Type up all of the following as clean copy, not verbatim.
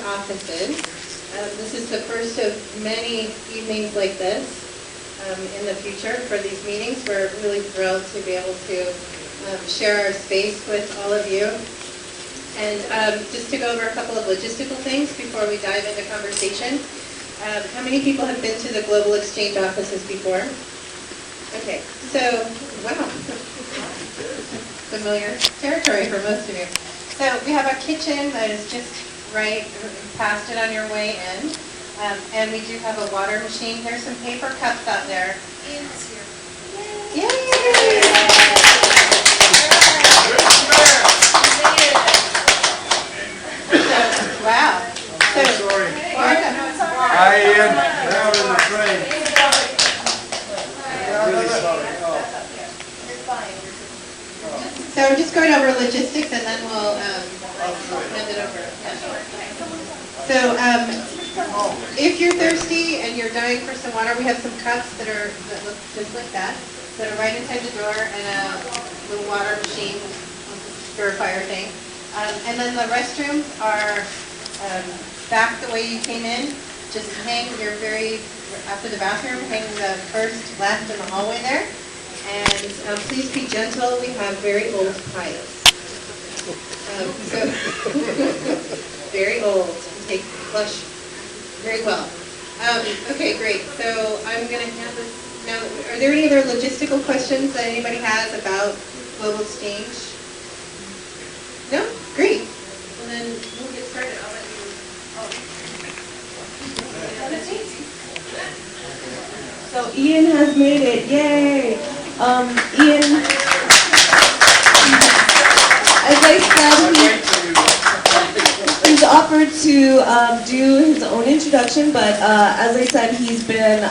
offices. This is the first of many evenings like this in the future for these meetings. We're really thrilled to be able to share our space with all of you. And just to go over a couple of logistical things before we dive into conversation. How many people have been to the Global Exchange offices before? Okay, so, wow. Familiar territory for most of you. So we have a kitchen that is just right past it on your way in. And we do have a water machine. There's some paper cups out there. Ian's here. Yay! Wow. So, sorry. Hi, Ian. Now in the train. Really sorry. So I'm just going over logistics and then we'll hand it over. So if you're thirsty and you're dying for some water, we have some cups that look just like that are right inside the door, and a little water machine, purifier thing. And then the restrooms are back the way you came in. Just hang after the bathroom, hang the first left in the hallway there. And please be gentle, we have very old piles. Very old, take flush very well. Okay, great, so I'm going to hand this, now, are there any other logistical questions that anybody has about Global Exchange? No? Great. Well then, we'll get started. I'll let you, So Ian has made it, yay! Ian, as I said, he's offered to do his own introduction, but as I said, he's been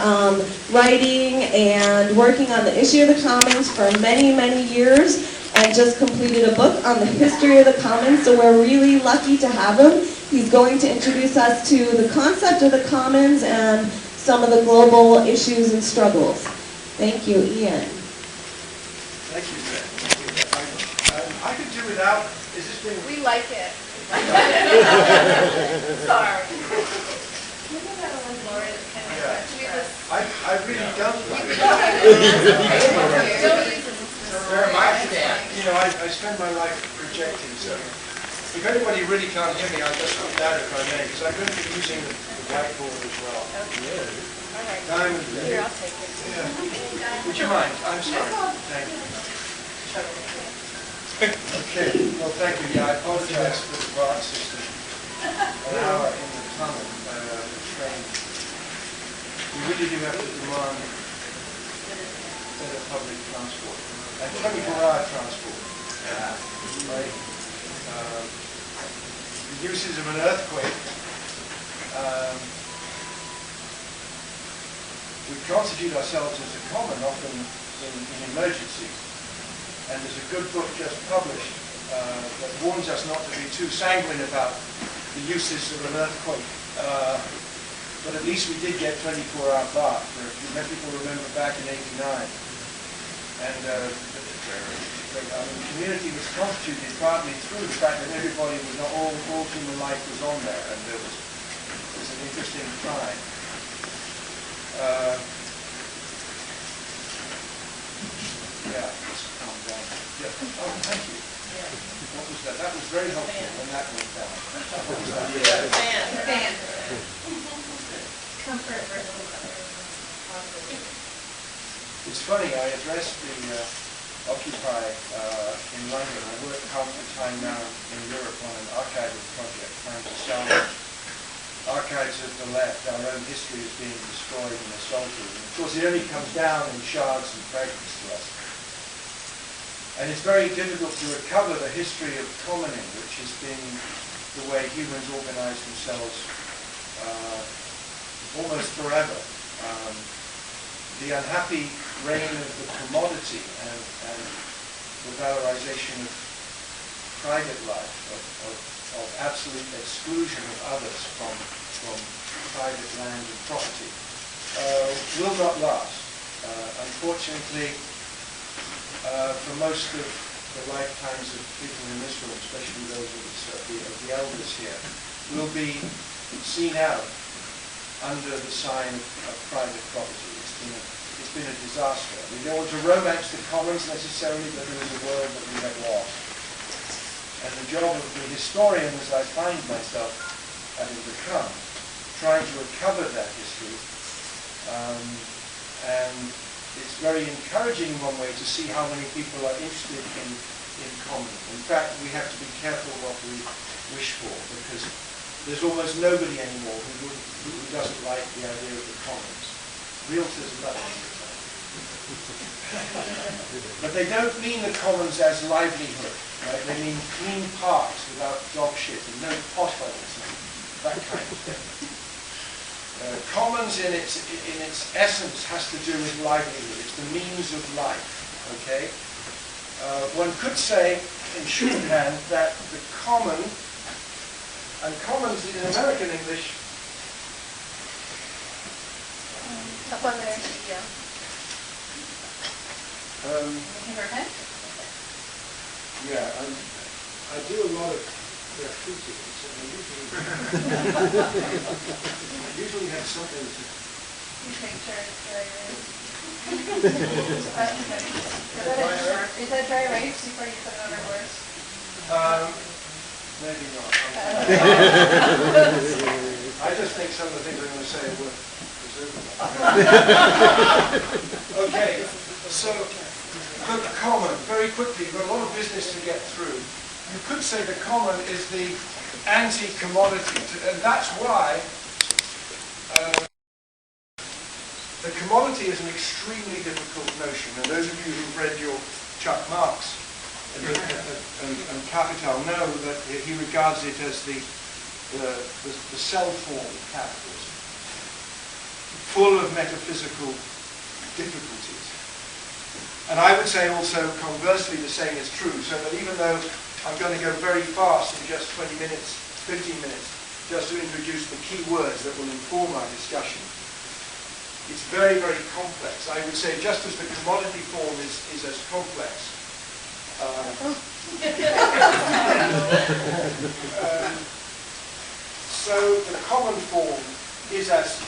writing and working on the issue of the commons for many, many years, and just completed a book on the history of the commons, so we're really lucky to have him. He's going to introduce us to the concept of the commons and some of the global issues and struggles. Thank you, Ian. Thank you, Beth. I could do without. Is this being? We like it. Sorry. I really don't like it. I spend my life projecting, so if anybody really can't hear me, I'll just put that if I may, because I'm going to be using the whiteboard as well. All right. Diamond. Here, I'll take it. Yeah. Would you mind? I'm sorry. Thank you. Okay. Well, thank you. Yeah, I apologize for the BART system. An hour in the tunnel, the train. We really do have to demand better public transport and 24-hour transport. Right? The uses of an earthquake. We constitute ourselves as a common often in emergency. And there's a good book just published that warns us not to be too sanguine about the uses of an earthquake. But at least we did get 24-hour BART. Many people remember back in '89. And the community was constituted partly through the fact that everybody was not all human life was on there, and it was an interesting time. Yeah, let's calm down. Yeah. Oh, thank you. What was that? That was very helpful when that went down. What was that? Fan. comfort versus It's funny, I addressed the Occupy in London. I work half the time now in Europe on an archival project trying to salvage archives of the left. Our own history is being destroyed and assaulted. And of course, it only comes down in shards and fragments to us. And it's very difficult to recover the history of commoning, which has been the way humans organize themselves almost forever. The unhappy reign of the commodity and the valorization of private life, of absolute exclusion of others from private land and property, will not last. Unfortunately, for most of the lifetimes of people in this room, especially those of the elders here, will be seen out under the sign of private property. It's been a disaster. We don't want to romance the commons necessarily, but there is a world that we have lost. And the job of the historian, as I find myself having become, trying to recover that history, and it's very encouraging in one way to see how many people are interested in common. In fact, we have to be careful what we wish for, because there's almost nobody anymore who doesn't like the idea of the commons. Realtors love it. But they don't mean the commons as livelihood, right? They mean clean parks without dog shit and no potholes, that kind of thing. Commons in its essence has to do with livelihood. It's the means of life, okay? One could say, in shorthand, that the common, and commons in American English, Up on there, yeah. Yeah, I do a lot of graffiti, so I usually have something to... You think is that dry erase before you put it on our doors? Maybe not. I just think some of the things I'm going to say are worth preserving. Okay, so the common, very quickly, we've got a lot of business to get through. You could say the common is the anti-commodity, and that's why the commodity is an extremely difficult notion. And those of you who've read your Chuck Marx and Capital know that he regards it as the cell form of capitalism, full of metaphysical difficulties. And I would say also, conversely, the same is true, so that even though I'm going to go very fast in just 20 minutes, 15 minutes, just to introduce the key words that will inform our discussion, it's very, very complex. I would say just as the commodity form is as complex, so the common form is as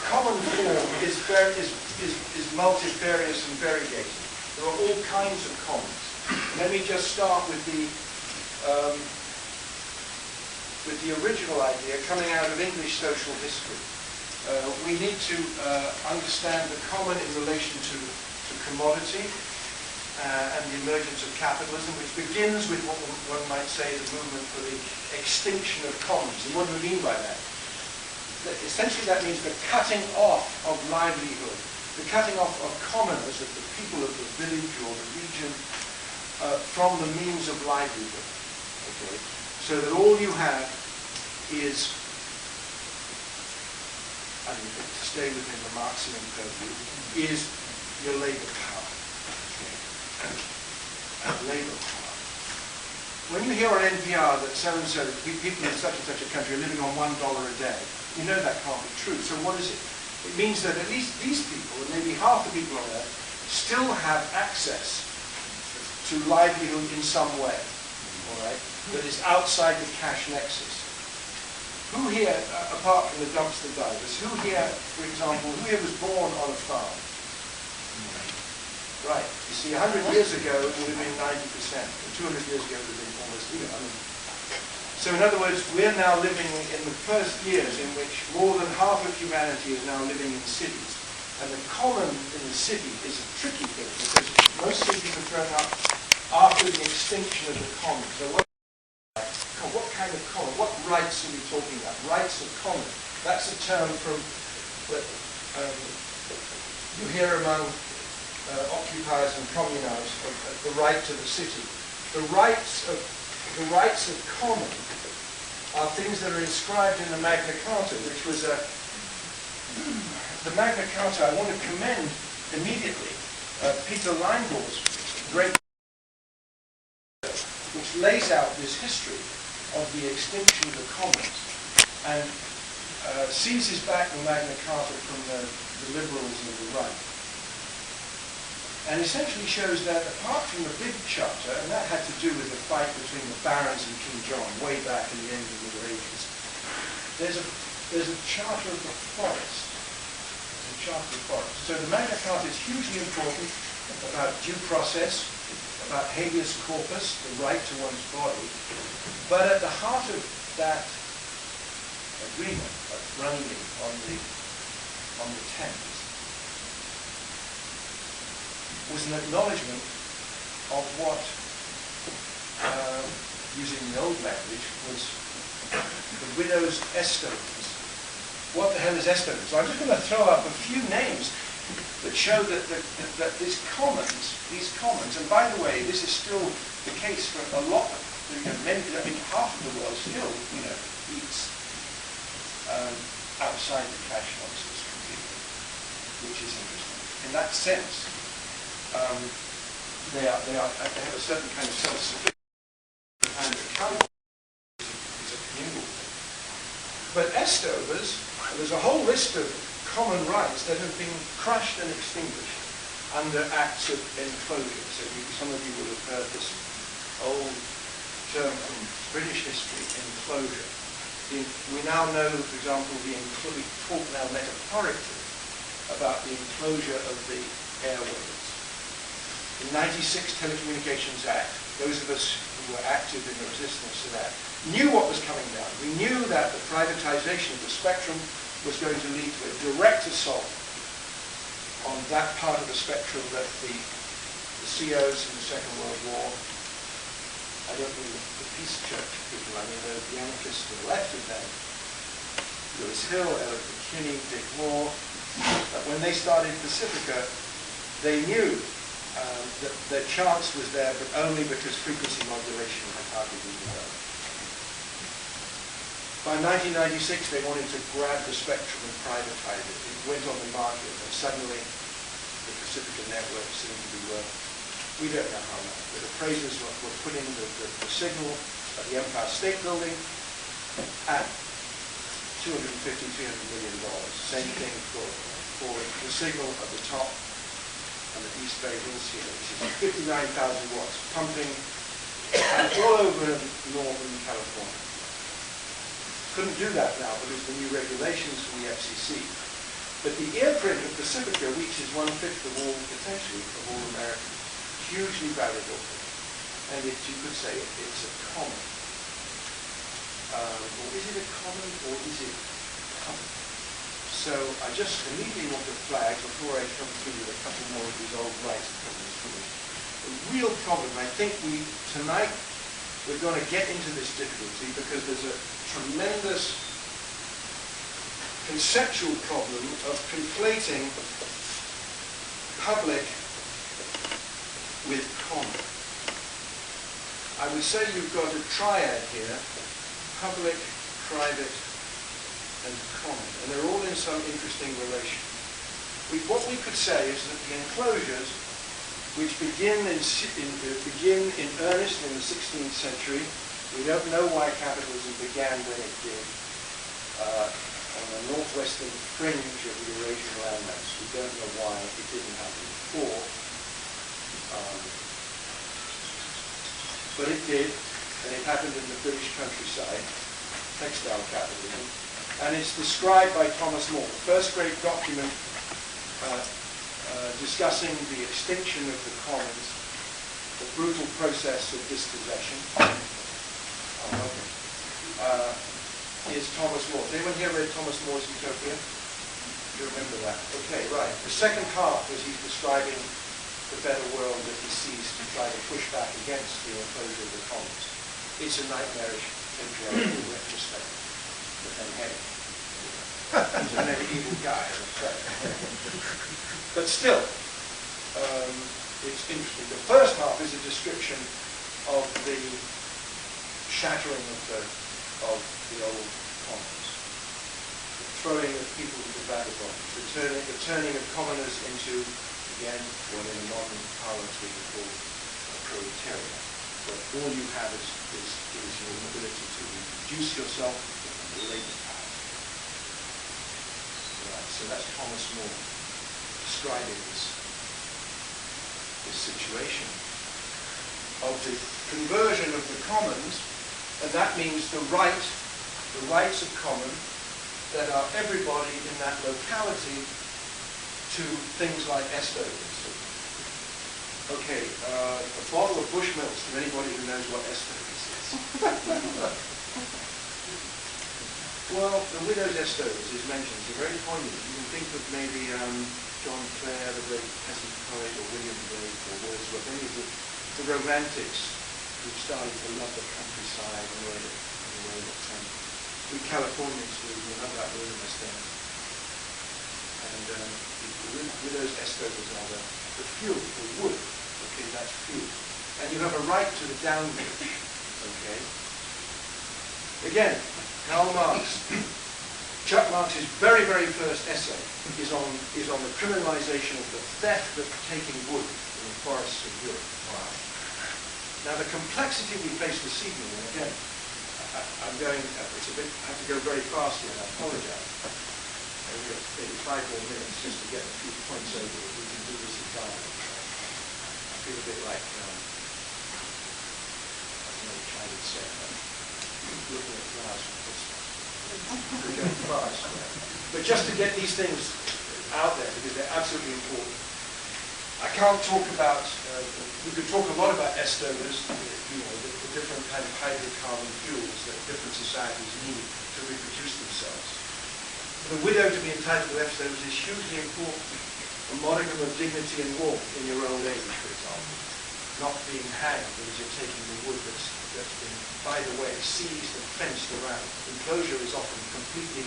common form is multifarious and variegated. There are all kinds of commons. Let me just start with the original idea coming out of English social history. We need to understand the common in relation to commodity and the emergence of capitalism, which begins with what one might say the movement for the extinction of commons. And what do we mean by that? Essentially that means the cutting off of livelihood, the cutting off of commoners, of the people of the village or the region, from the means of livelihood. Okay? So that all you have is, I mean, to stay within the Marxian purview, is your labor power. Labor power. When you hear on NPR that so-and-so, people in such and such a country are living on $1 a day, you know that can't be true. So what is it? It means that at least these people, and maybe half the people on Earth, still have access to livelihood in some way, all right, that is outside the cash nexus. Who here, apart from the dumpster divers, who here, for example, who here was born on a farm? Right. You see, 100 years ago, it would have been 90%. And 200 years ago, it would have been almost 100%. So in other words, we're now living in the first years in which more than half of humanity is now living in cities. And the common in the city is a tricky thing, because most cities were thrown up after the extinction of the common. So what kind of common? What rights are we talking about? Rights of common. That's a term from you hear among occupiers and communards of the right to the city. The rights of common are things that are inscribed in the Magna Carta, which was the Magna Carta. I want to commend immediately Peter Leinbaugh's great, which lays out this history of the extinction of the commons and seizes back the Magna Carta from the liberals and the right. and essentially shows that apart from the big charter, and that had to do with the fight between the barons and King John way back in the end of the Middle Ages, there's a charter of the forest. There's a charter of the forest. So the Magna Carta is hugely important about due process, about habeas corpus, the right to one's body, but at the heart of that agreement of running on the Thames was an acknowledgement of what, using the old language, was the widow's estovers. What the hell is estovers? I'm just going to throw up a few names that show that these commons, and by the way, this is still the case for a lot of, half of the world still, eats outside the cash boxes completely, which is interesting. In that sense, they have a certain kind of self-sufficiency, and account is a communal thing. But estovers, there's a whole list of common rights that have been crushed and extinguished under acts of enclosure. So some of you will have heard this old term from British history, enclosure. We now know, for example, we talk now metaphorically about the enclosure of the airways. The 96 Telecommunications Act, those of us who were active in the resistance to that, knew what was coming down. We knew that the privatization of the spectrum was going to lead to a direct assault on that part of the spectrum that the COs in the Second World War, I don't mean the peace church people, I mean the anarchists to the left of them, Lewis Hill, Eric McKinney, Dick Moore, that when they started Pacifica, they knew that their chance was there, but only because frequency modulation had hardly been developed. By 1996, they wanted to grab the spectrum and privatize it. It went on the market, and suddenly the Pacifica network seemed to be worth, we don't know how much, but appraisers were putting the signal at the Empire State Building at $250, $300 million. Same thing for the signal at the top on the East Bay Hills here, which is 59,000 watts, pumping all over northern California. Couldn't do that now because of the new regulations from the FCC. But the earprint of Pacifica reaches 1/5 of all, potentially, of all Americans. Hugely valuable. And you could say it's a common. Or is it a common, or is it common? So I just immediately want to flag, before I come through with a couple more of these old rights problems, a real problem. I think tonight, we're going to get into this difficulty because there's a tremendous conceptual problem of conflating public with common. I would say you've got a triad here, public, private, and common, and they're all in some interesting relation. What we could say is that the enclosures, which begin in earnest in the 16th century, we don't know why capitalism began when it did, on the northwestern fringe of the Eurasian landmass. We don't know why it didn't happen before, but it did, and it happened in the British countryside, textile capitalism, and it's described by Thomas More, the first great document discussing the extinction of the commons, the brutal process of dispossession. Is Thomas More. Has anyone here read Thomas More's Utopia? You remember that? Okay, right. The second half is he's describing the better world that he sees to try to push back against the enclosure of the commons. It's a nightmarish patriarchal retrospect. But then, hey, he's a very evil guy, that's right. But still, it's interesting. The first half is a description of the shattering of the old commons, the throwing of people into vagabonds, the turning of commoners into, again, what in a modern parlance we would call a proletariat, where all you have is your ability to reduce yourself to labor power. Right, so that's Thomas More describing this this situation of the conversion of the commons, and that means the rights of common that are everybody in that locality to things like estovers. Okay, a bottle of Bushmills to anybody who knows what estovers is. Well, the widow's estovers is mentioned. It's very poignant. You can think of maybe John Clare, the great peasant poet, or William Blake, or Wordsworth, any of the romantics who started to love the countryside in a way that we Californians do. We have that word in West End. And the widow's estovers are the fuel, the wood. Okay, that's fuel. And you have a right to the downwood. Okay. Again, Karl Marx. Chuck Marx's very, very first essay is on the criminalization of the theft of taking wood in the forests of Europe. Wow. Now the complexity we face this evening, and again, I'm going, it's a bit, I have to go very fast here, and I apologize. We've got maybe 5 more minutes just to get a few points over. If we can do this in time. I feel a bit like, I don't know which I would say, looking at flowers from Christmas. We're going fast. But just to get these things out there, because they're absolutely important. I can't talk about, we could talk a lot about estovers, you know, the different kind of hydrocarbon fuels that different societies need to reproduce themselves. For the widow to be entitled to estovers is hugely important. A modicum of dignity and warmth in your old age, for example. Not being hanged because you're taking the wood that's been, by the way, seized and fenced around. Enclosure is often completely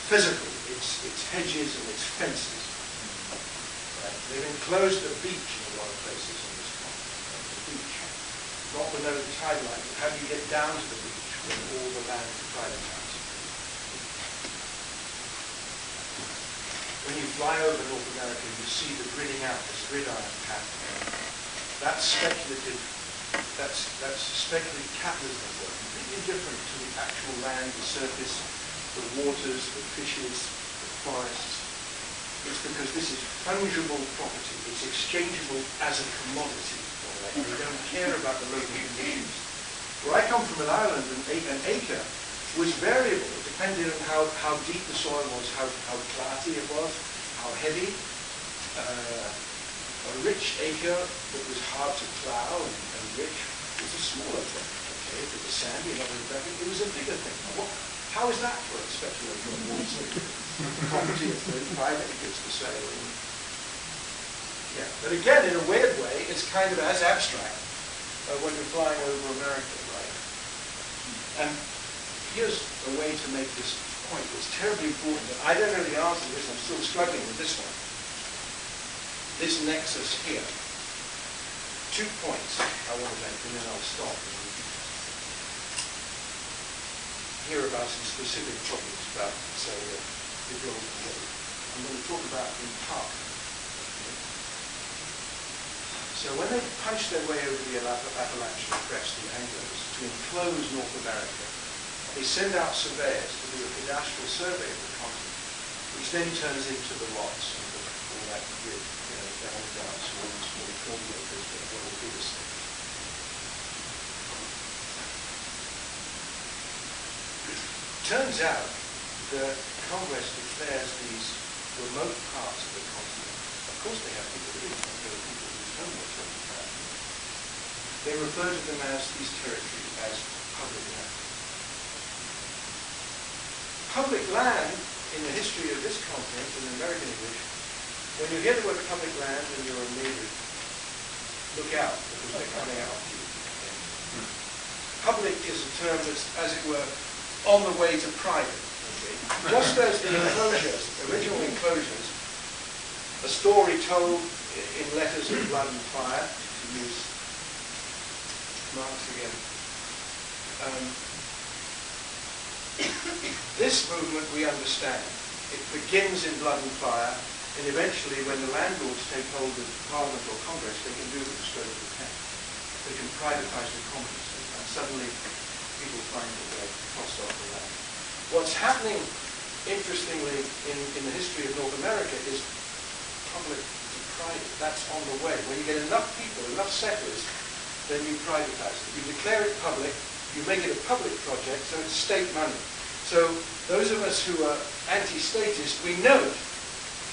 physical. It's hedges and it's fences. Right? They've enclosed the beach in a lot of places on this continent. The beach. Not below the tide line, but how do you get down to the beach when all the land is privatized? When you fly over North America, you see the gridding out, this gridiron pattern. That's speculative. That's speculative capitalism at work, completely different to the actual land, the surface, the waters, the fishes, the forests. It's because this is fungible property. It's exchangeable as a commodity. Right? They don't care about the local conditions. Where I come from in Ireland, an acre was variable. It depended on how deep the soil was, how clarty it was, how heavy. A rich acre that was hard to plow and rich was a smaller thing. Okay, if it was sandy and it was a bigger thing. How is that for a speculator on Wall Street? Property of 35 acres for sale. Yeah, but again, in a weird way, it's kind of as abstract when you're flying over America, right? And here's a way to make this point. It's terribly important. I don't know the answer to this. I'm still struggling with this one. This nexus here. 2 points I want to make, and then I'll stop and hear about some specific problems about, say, the Golden Gate. I'm going to talk about in part. So when they punched their way over the Appalachian crest, the Anglos, to enclose North America, they send out surveyors to do a cadastral survey of the continent, which then turns into the lots and all that grid. Down so almost 40 acres, but what will be the same. Turns out that Congress declares these remote parts of the continent. Of course they have people who live there, there are people whose homework is there. They refer to them as these territories as public land. Public land in the history of this continent, in American English, when you hear the word public land and you're a native, look out, because they're coming after you. Public is a term that's, as it were, on the way to private. Okay? Just as the enclosures, original enclosures, a story told in Letters of Blood and Fire, to use Marx again. This movement we understand. It begins in Blood and Fire. And eventually, when the landlords take hold of Parliament or Congress, they can do it with a stroke of the pen. They can privatize the commons, and suddenly people find that they're crossed off the land. What's happening, interestingly, in the history of North America is public to private. That's on the way. When you get enough people, enough settlers, then you privatize it. You declare it public, you make it a public project, so it's state money. So those of us who are anti-statist, we note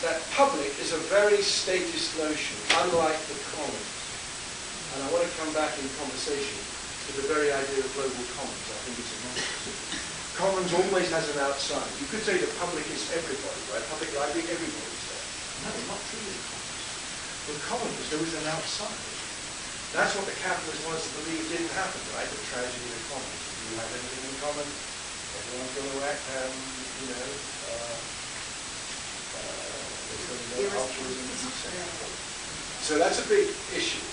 that public is a very statist notion, unlike the commons. And I want to come back in conversation to the very idea of global commons. I think it's a nonsense. Commons always has an outside. You could say the public is everybody, right? Public library, everybody's there. No, not truly commons. With commons, there was an outside. That's what the capitalists want us to believe didn't happen, right? The tragedy of the commons. If you have anything in common, everyone's going to act, there's going to be no altruism. So that's a big issue.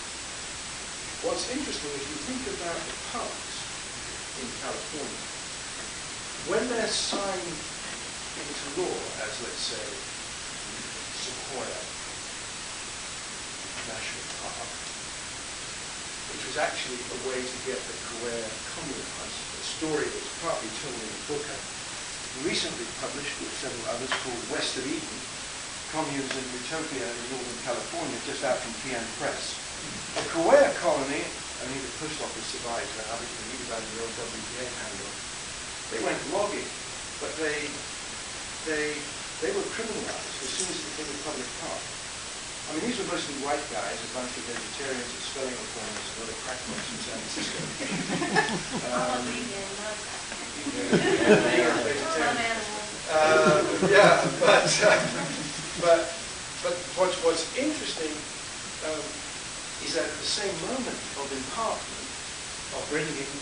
What's interesting, if you think about the parks in California, when they're signed into law, as let's say Sequoia National Park, which was actually a way to get the Kauai communized, a story that was partly told in a book I recently published with several others called West of Eden, Communes in Utopia in Northern California, just out from Tian Press. The Kauai colony, only the post office survives now, but you can read about it in the old WPA handle. They went logging, but they were criminalized as soon as it became a public park. I mean, these were mostly white guys, a bunch of vegetarians at spelling appointments and other crackpots in San Francisco. But what's interesting is that at the same moment of impartment, of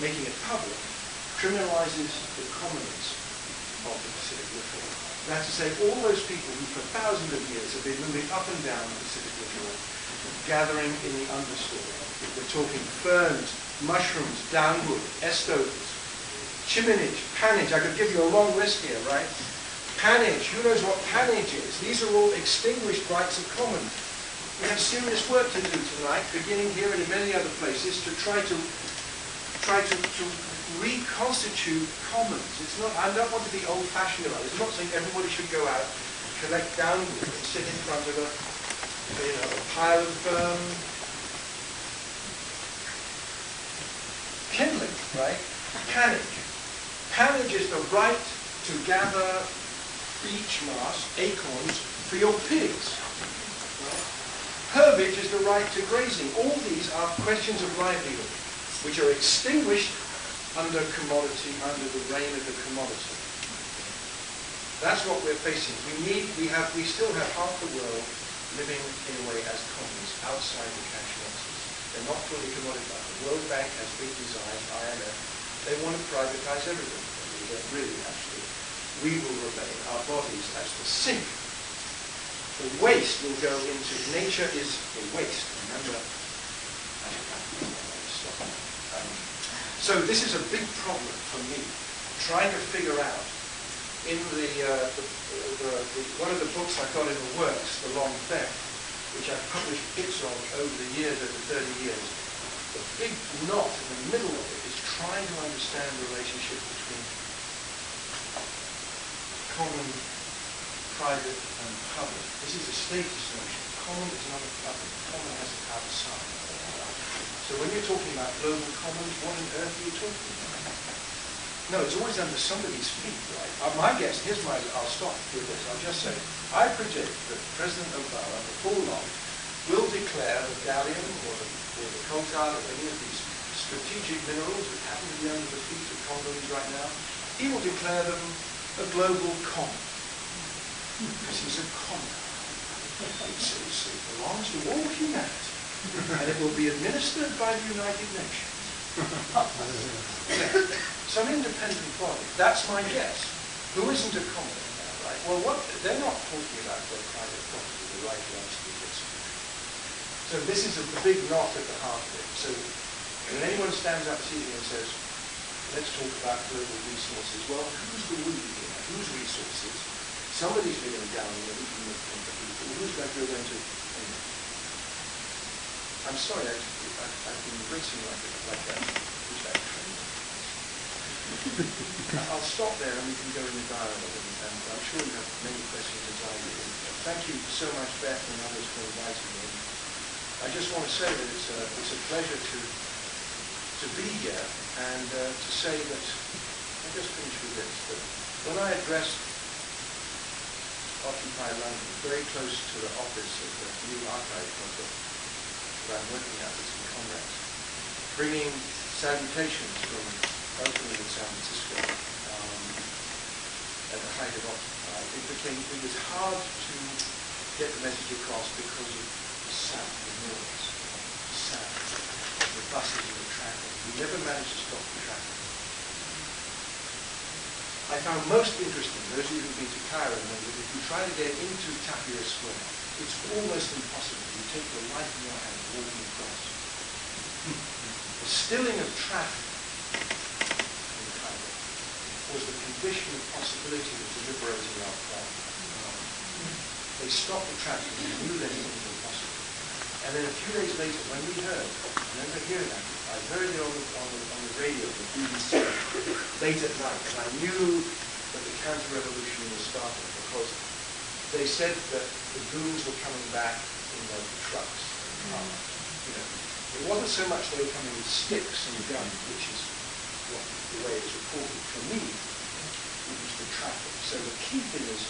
making it public, criminalizes the commons of the Pacific Littoral. That's to say, all those people who for thousands of years have been moving up and down the Pacific Littoral, gathering in the understory. We're talking ferns, mushrooms, downwood, estovers, chiminage, panage. I could give you a long list here, right? Panage, who knows what panage is? These are all extinguished rights of common. We have serious work to do tonight, beginning here and in many other places, to try to reconstitute commons. It's not, I don't want to be old-fashioned about it. I'm not saying everybody should go out, collect downwood and sit in front of a pile of kindling, right? Panage. Panage is the right to gather beech moss, acorns, for your pigs. Right? Herbage is the right to grazing. All these are questions of livelihood, which are extinguished under commodity, under the reign of the commodity. That's what we're facing. We still have half the world living in a way as commons, outside the cash nexus. They're not fully commodified. The World Bank has big designs, IMF. They want to privatize everything. They don't really, actually. We will remain, our bodies, as the sink. The waste will go into, nature is the waste. Remember, so this is a big problem for me, trying to figure out in one of the books I got in the works, The Long Theft, which I've published bits of over the years, over 30 years. The big knot in the middle of it is trying to understand the relationship between common, private, and public. This is a status notion. Common is not a public. Common has an outside. So when you're talking about global commons, what on earth are you talking about? No, it's always under somebody's feet, right? My guess, I'll stop with this, I'll just say, I predict that President Obama, before long, will declare the gallium or the coltan or any of these strategic minerals that happen to be under the feet of Congolese right now, he will declare them a global common. Because he's a common. It belongs to all humanity. And it will be administered by the United Nations. Some independent body. That's my guess. Who isn't a common in that, right? Well, they're not talking about their private property, the right to be executed. So this is a big knot at the heart of it. So when anyone stands up this evening and says, let's talk about global resources, well, who's the we here? Whose resources? Somebody's living down in the people. Who's going to go into anyway? I'm sorry, I've been racing like that. I'll stop there and we can go in the dialogue, and I'm sure you have many questions as I do. thank you so much, Beth and others, for inviting me. I just want to say that it's a pleasure to be here and to say that, I'll just finish with this, that when I addressed Occupy London, very close to the office of the new archive project that I'm working at with some comrades, bringing salutations from opening in San Francisco at the height of Occupy, it was hard to get the message across because of the sound, the noise, the sound, the buses and the traffic. We never managed to stop the traffic. I found most interesting, those of you who've been to Cairo know that if you try to get into Tahrir Square, it's almost impossible. You take your life in your hand walking across. The stilling of traffic in Cairo was the condition of possibility of deliberating our crowd. They stopped the traffic and knew that it was impossible. And then a few days later, when we heard, I remember hearing that, I heard it on the radio, the BBC, late at night, and I knew that the counter-revolution was starting because they said that the goons were coming back in their trucks and cars. You know, it wasn't so much they were coming with sticks and guns, which is the way it's reported. For me, it was the traffic. So the key thing is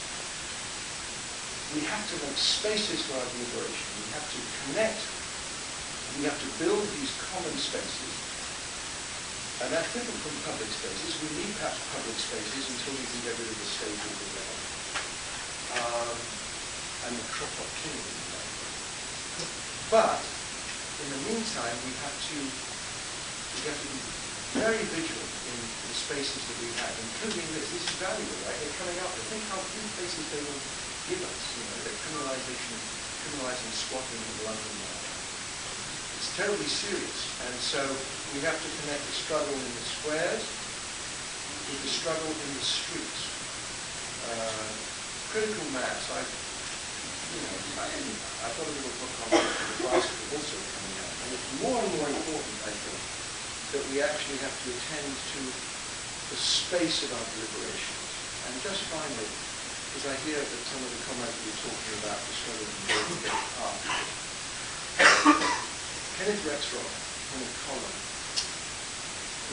we have to make spaces for our deliberation. We have to connect. We have to build these common spaces. And that's different from public spaces. We need perhaps public spaces until we can get rid of the state of the law. And the crop-up killing. But in the meantime, we have to be very vigilant in the spaces that we have, including this. This is valuable, right? They're coming up. Think how few places they will give us. You know, the criminalizing squatting in London now. It's terribly serious, and so we have to connect the struggle in the squares with the struggle in the streets. Critical mass. I've got a little book on the bicycle also coming out, and it's more and more important, I think, that we actually have to attend to the space of our deliberations. And just finally, because I hear that some of the comrades were talking about the struggle in Golden Gate Park. Kenneth Rexroth, in a column,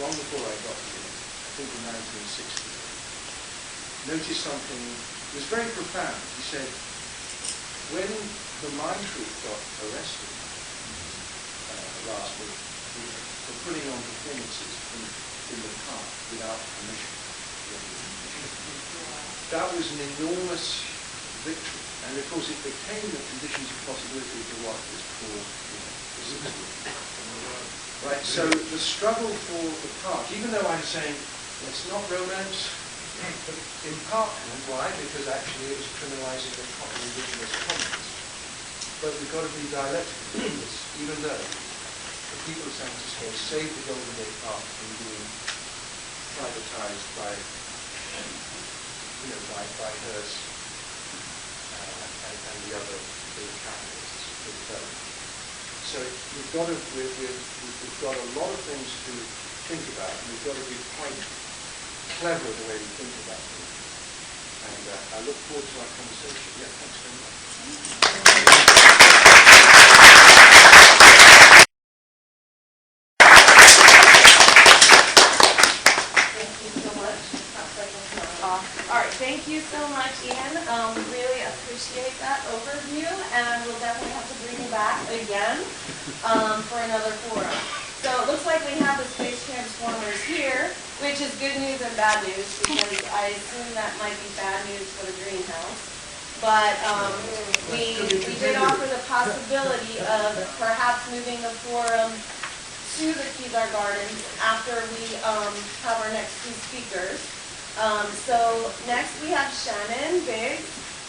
long before I got here, I think in 1960, noticed something that was very profound. He said, when the mine troupe got arrested last week for putting on performances in the park without permission, that was an enormous victory. And of course it became the conditions of possibility for what was called the 60s. Right, so the struggle for the park, even though I'm saying let's not romance in Parkland, why? Because actually it was criminalizing the indigenous commons. But we've got to be dialectical in this, even though the people of San Francisco saved the Golden Gate Park from being privatized by Hearst and the other big capitalists for development. So we've got a lot of things to think about, and we've got to be quite clever the way we think about things. And I look forward to our conversation. Yeah, thanks very much. All right, thank you so much, Ian. Really appreciate that overview, and we'll definitely have to bring you back again for another forum. So it looks like we have the Space Transformers here, which is good news and bad news, because I assume that might be bad news for the greenhouse. But we did offer the possibility of perhaps moving the forum to the Kezar Gardens after we have our next two speakers. So next we have Shannon Biggs,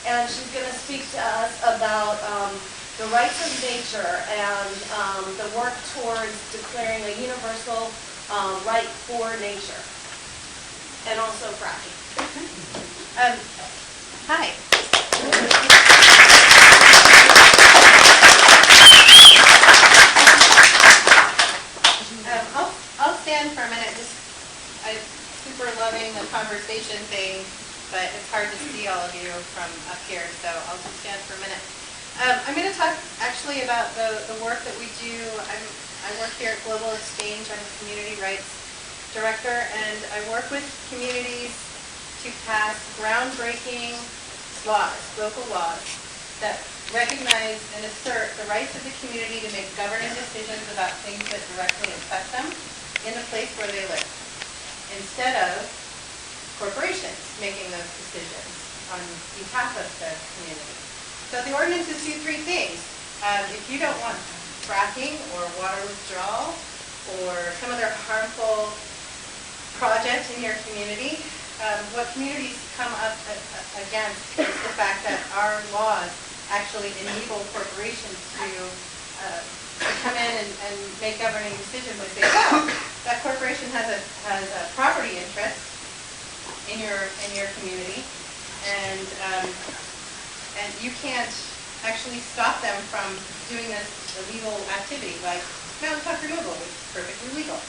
and she's going to speak to us about the rights of nature and the work towards declaring a universal right for nature, and also fracking. Hi. I'll stand for a minute. I'm super loving the conversation thing. but it's hard to see all of you from up here, so I'll just stand for a minute. I'm going to talk actually about the work that we do. I work here at Global Exchange. I'm a community rights director, and I work with communities to pass groundbreaking laws, local laws, that recognize and assert the rights of the community to make governing decisions about things that directly affect them in the place where they live, instead of corporations making those decisions on behalf of the community. So the ordinances do three things. If you don't want fracking or water withdrawal or some other harmful project in your community, what communities come up against is the fact that our laws actually enable corporations to come in and make governing decisions if they will. That corporation has a property interest in your community, and you can't actually stop them from doing this illegal activity, like mountaintop removal, which is perfectly legal.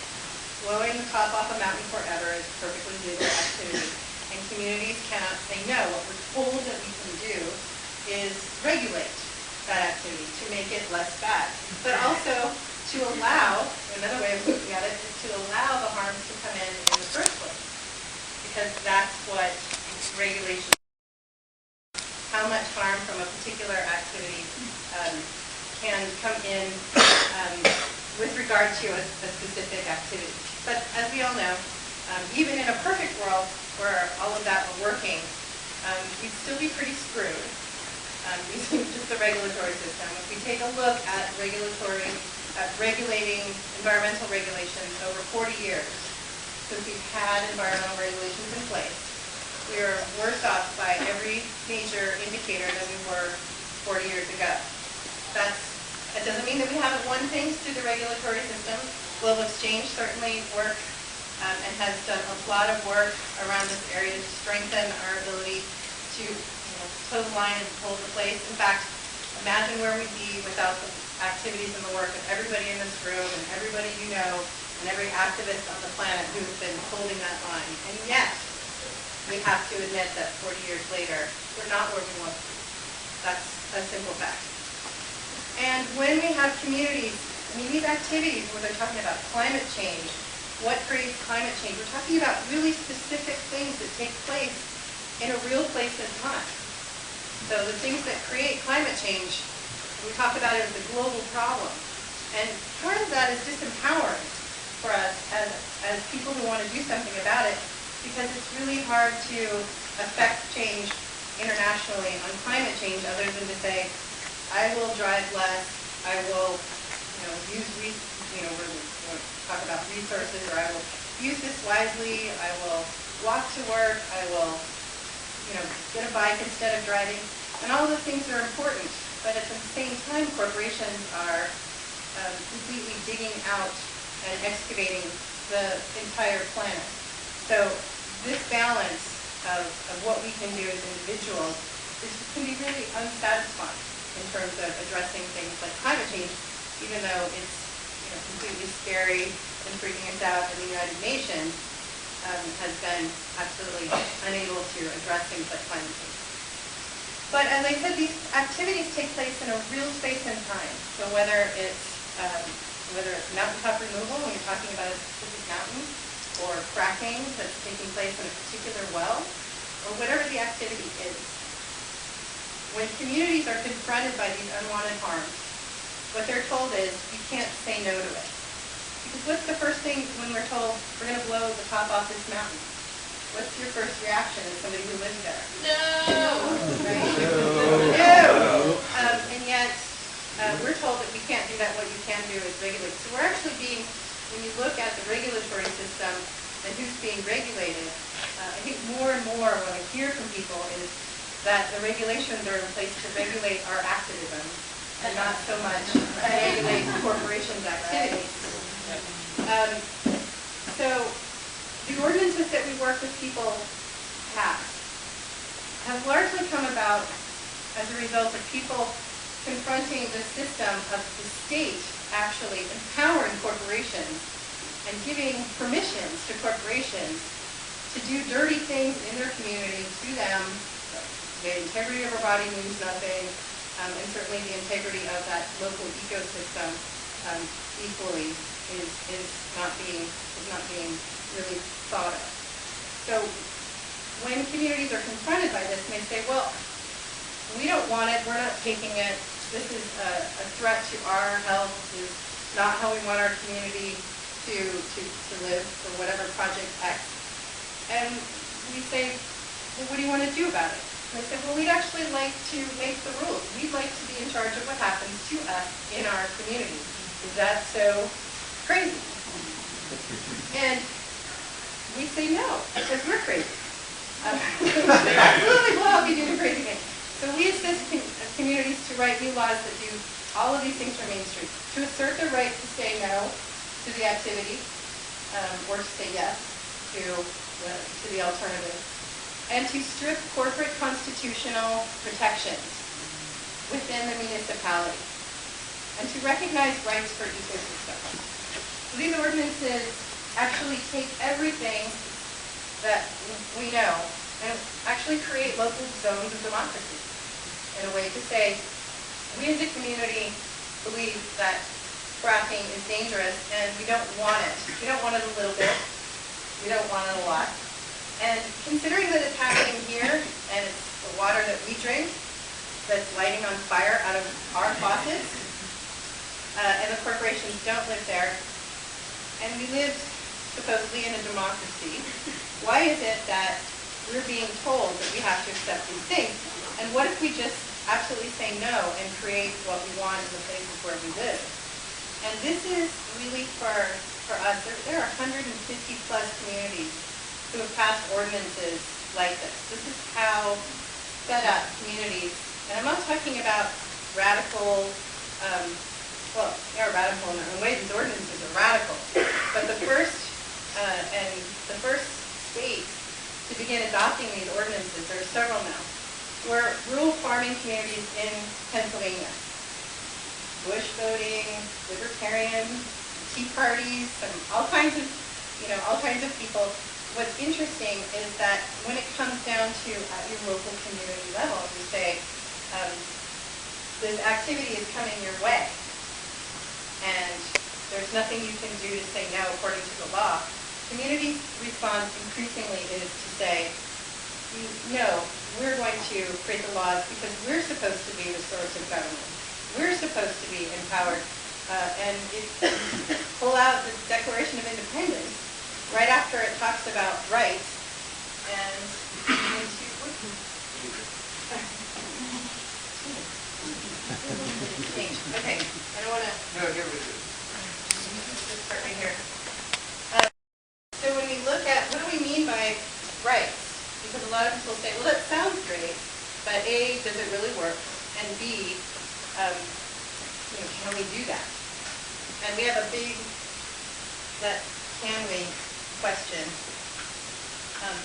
Blowing the top off a mountain forever is perfectly legal activity, and communities cannot say no. What we're told that we can do is regulate that activity to make it less bad, but also to allow, another way of looking at it, is to allow the harms to come in the first place, because that's what regulation is. How much harm from a particular activity can come in with regard to a specific activity. But as we all know, even in a perfect world where all of that were working, we'd still be pretty screwed using just the regulatory system. If we take a look at regulating environmental regulations over 40 years since we've had environmental regulations in place, we are worse off by every major indicator than we were 40 years ago. That doesn't mean that we haven't won things through the regulatory system. Global Exchange certainly works and has done a lot of work around this area to strengthen our ability to toe the line and hold the place. In fact, imagine where we'd be without the activities and the work of everybody in this room and everybody you know and every activist on the planet who's been holding that line. And yet, we have to admit that 40 years later, we're not where we want to be. That's a simple fact. And when we have communities, I mean, these activities where they're talking about climate change, what creates climate change, we're talking about really specific things that take place in a real place and time. So the things that create climate change, we talk about it as a global problem. And part of that is disempowering for us as people who want to do something about it, because it's really hard to affect change internationally on climate change other than to say, I will drive less, I will use, we'll talk about resources, or I will use this wisely, I will walk to work, I will get a bike instead of driving. And all those things are important, but at the same time, corporations are completely digging out and excavating the entire planet. So this balance of what we can do as individuals can be really unsatisfying in terms of addressing things like climate change, even though it's completely scary and freaking us out, and the United Nations has been absolutely unable to address things like climate change. But as I said, these activities take place in a real space and time. So whether it's mountaintop removal, when you're talking about a specific mountain, or fracking that's taking place in a particular well, or whatever the activity is. When communities are confronted by these unwanted harms, what they're told is, you can't say no to it. Because what's the first thing when we're told, we're going to blow the top off this mountain? What's your first reaction as somebody who lives there? No! Right? No! And yet, we're told that we can't do that. What you can do is regulate. So we're actually being, when you look at the regulatory system and who's being regulated, I think more and more what I hear from people is that the regulations are in place to regulate our activism and not so much to regulate corporations' activities. So the ordinances that we work with people pass have largely come about as a result of people confronting the system of the state actually empowering corporations and giving permissions to corporations to do dirty things in their community, to them, the integrity of our body means nothing, and certainly the integrity of that local ecosystem equally is not being really thought of. So when communities are confronted by this and they say, well, we don't want it, we're not taking it, this is a threat to our health, this is not how we want our community to live for whatever project X. And we say, well, what do you want to do about it? And they say, well, we'd actually like to make the rules. We'd like to be in charge of what happens to us in our community. Is that so crazy? And we say no, because we're crazy. Absolutely will be doing crazy things. So we assist communities to write new laws that do all of these things for Main Street, to assert their right to say no to the activity, or to say yes to the alternative, and to strip corporate constitutional protections within the municipality, and to recognize rights for ecosystems. So these ordinances actually take everything that we know and actually create local zones of democracy in a way to say, we as a community believe that fracking is dangerous and we don't want it. We don't want it a little bit. We don't want it a lot. And considering that it's happening here and it's the water that we drink that's lighting on fire out of our faucets, and the corporations don't live there, and we live supposedly in a democracy, why is it that we're being told that we have to accept these things? And what if we just absolutely say no and create what we want in the places where we live? And this is really for us, there are 150 plus communities who have passed ordinances like this. This is how set up communities, and I'm not talking about radical, well, they are radical in their own way, these ordinances are radical, but the first states to begin adopting these ordinances, there are several now, were rural farming communities in Pennsylvania. Bush voting, libertarian, tea parties, all kinds of people. What's interesting is that when it comes down to at your local community level, you say, this activity is coming your way, and there's nothing you can do to say no according to the law. Community response increasingly is to say, no, we're going to create the laws because we're supposed to be the source of government. We're supposed to be empowered. And if you pull out the Declaration of Independence, right after it talks about rights, and okay, I don't want to. No, get rid of it. This part right here. So when we look at, what do we mean by rights? Because a lot of people say, well, that sounds great, but A, does it really work? And B, can we do that? And we have a big, that can we question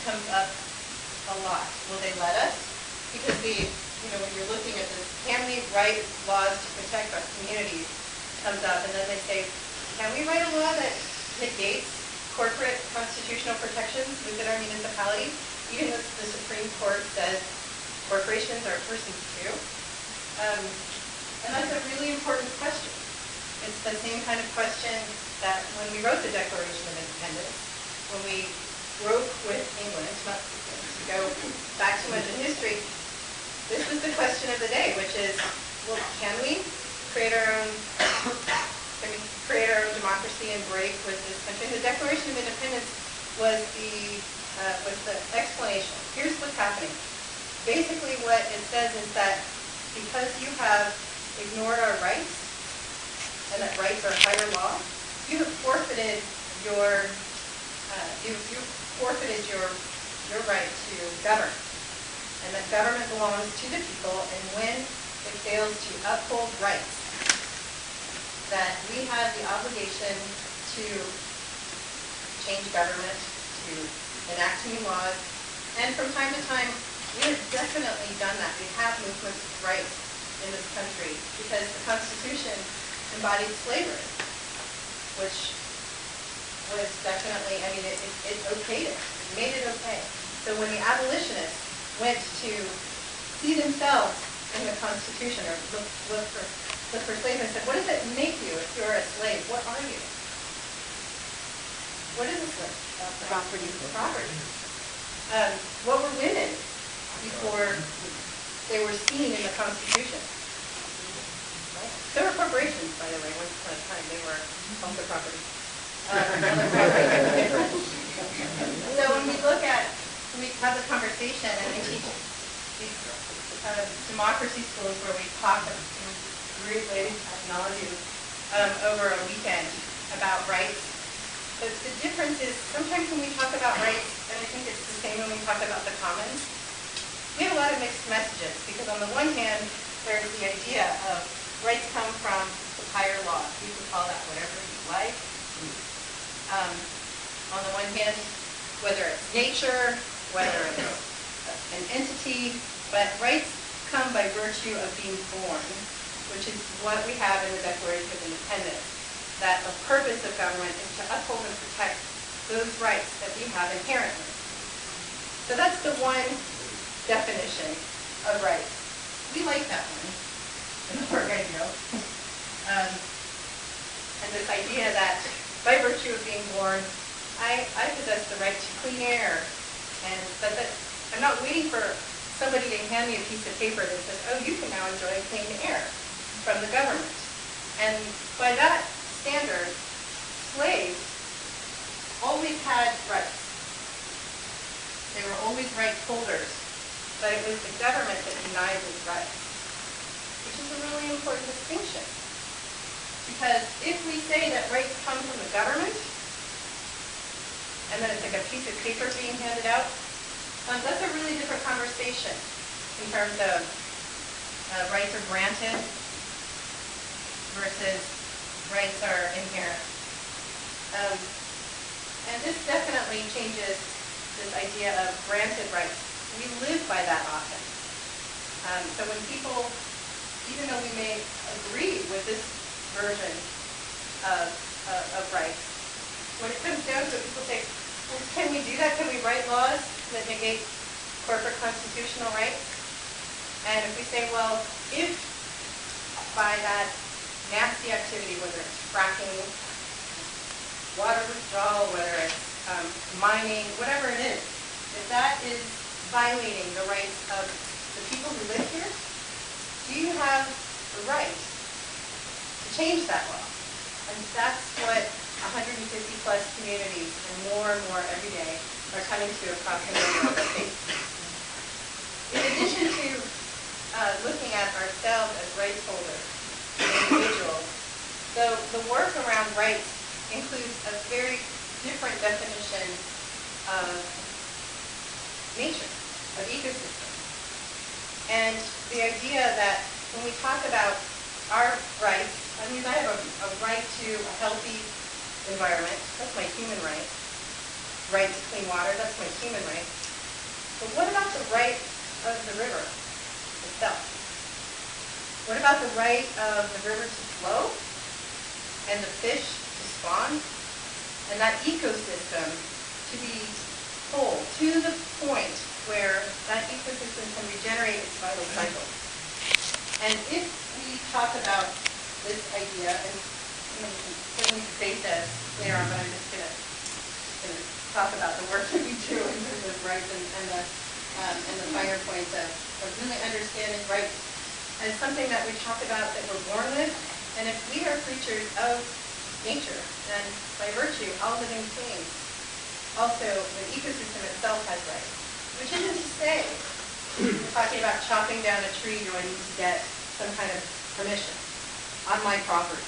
comes up a lot. Will they let us? Because when you're looking at this, can we write laws to protect our communities comes up, and then they say, can we write a law that negates corporate constitutional protections within our municipality? Even though the Supreme Court says corporations are persons too. And that's a really important question. It's the same kind of question that when we wrote the Declaration of Independence, when we broke with England, not to go back too much in history, this was the question of the day, which is, well, can we create our own democracy and break with this country? The Declaration of Independence was the explanation. Here's what's happening. Basically what it says is that because you have ignored our rights, and that rights are higher law, you have forfeited your right to govern. And that government belongs to the people, and when it fails to uphold rights, that we have the obligation to change government, to enact new laws, and from time to time, we have definitely done that. We have movements of rights in this country because the Constitution embodied slavery, which was definitely, it okayed it. It made it okay. So when the abolitionists went to see themselves in the Constitution, or look for slaves, and said, what does it make you if you're a slave? What are you? What is a slave? Property. Property. What were women before they were seen in the Constitution? There were corporations, by the way, once upon a time. They were also property. So when we look at, we have the conversation, and I teach these democracy schools where we talk in great ways, technology, over a weekend about rights. But the difference is, sometimes when we talk about rights, and I think it's the same when we talk about the commons, we have a lot of mixed messages, because on the one hand, there's the idea of rights come from the higher law. You can call that whatever you like. On the one hand, whether it's nature, whether it's an entity, but rights come by virtue of being born, which is what we have in the Declaration of Independence, that the purpose of government is to uphold and protect those rights that we have inherently. So that's the one definition of rights. We like that one. And we're going to go. And this idea that by virtue of being born, I possess the right to clean air, and that I'm not waiting for somebody to hand me a piece of paper that says, oh, you can now enjoy clean air from the government. And by that standard, slaves always had rights. They were always rights holders, but it was the government that denied those rights, which is a really important distinction. Because if we say that rights come from the government, and then it's like a piece of paper being handed out, that's a really different conversation in terms of rights are granted versus rights are inherent. And this definitely changes this idea of granted rights. We live by that often. So when people, even though we may agree with this version of rights, when it comes down to it, people say, well, can we do that? Can we write laws that negate corporate constitutional rights? And if we say, well, if by that nasty activity, whether it's fracking, water withdrawal, whether it's mining, whatever it is, if that is violating the rights of the people who live here, do you have the right to change that law? And that's what 150 plus communities, and more every day, are coming to across the United States. In addition to looking at ourselves as rights holders, individuals, the work around rights includes a very different definition of nature, of ecosystems. And the idea that when we talk about our rights, I mean, I have a right to a healthy environment. That's my human right. Right to clean water, that's my human right. But what about the right of the river itself? What about the right of the river to flow and the fish to spawn and that ecosystem to be whole to the point where that ecosystem can regenerate its vital cycle? And if we talk about this idea, and we can certainly debate this later on, but I'm just going to talk about the work that we do in terms of rights and the finer points of really understanding rights as something that we talk about that we're born with. And if we are creatures of nature, then by virtue, all living things, also the ecosystem itself has rights. Which isn't to say, we're talking about chopping down a tree, do I need to get some kind of permission on my property?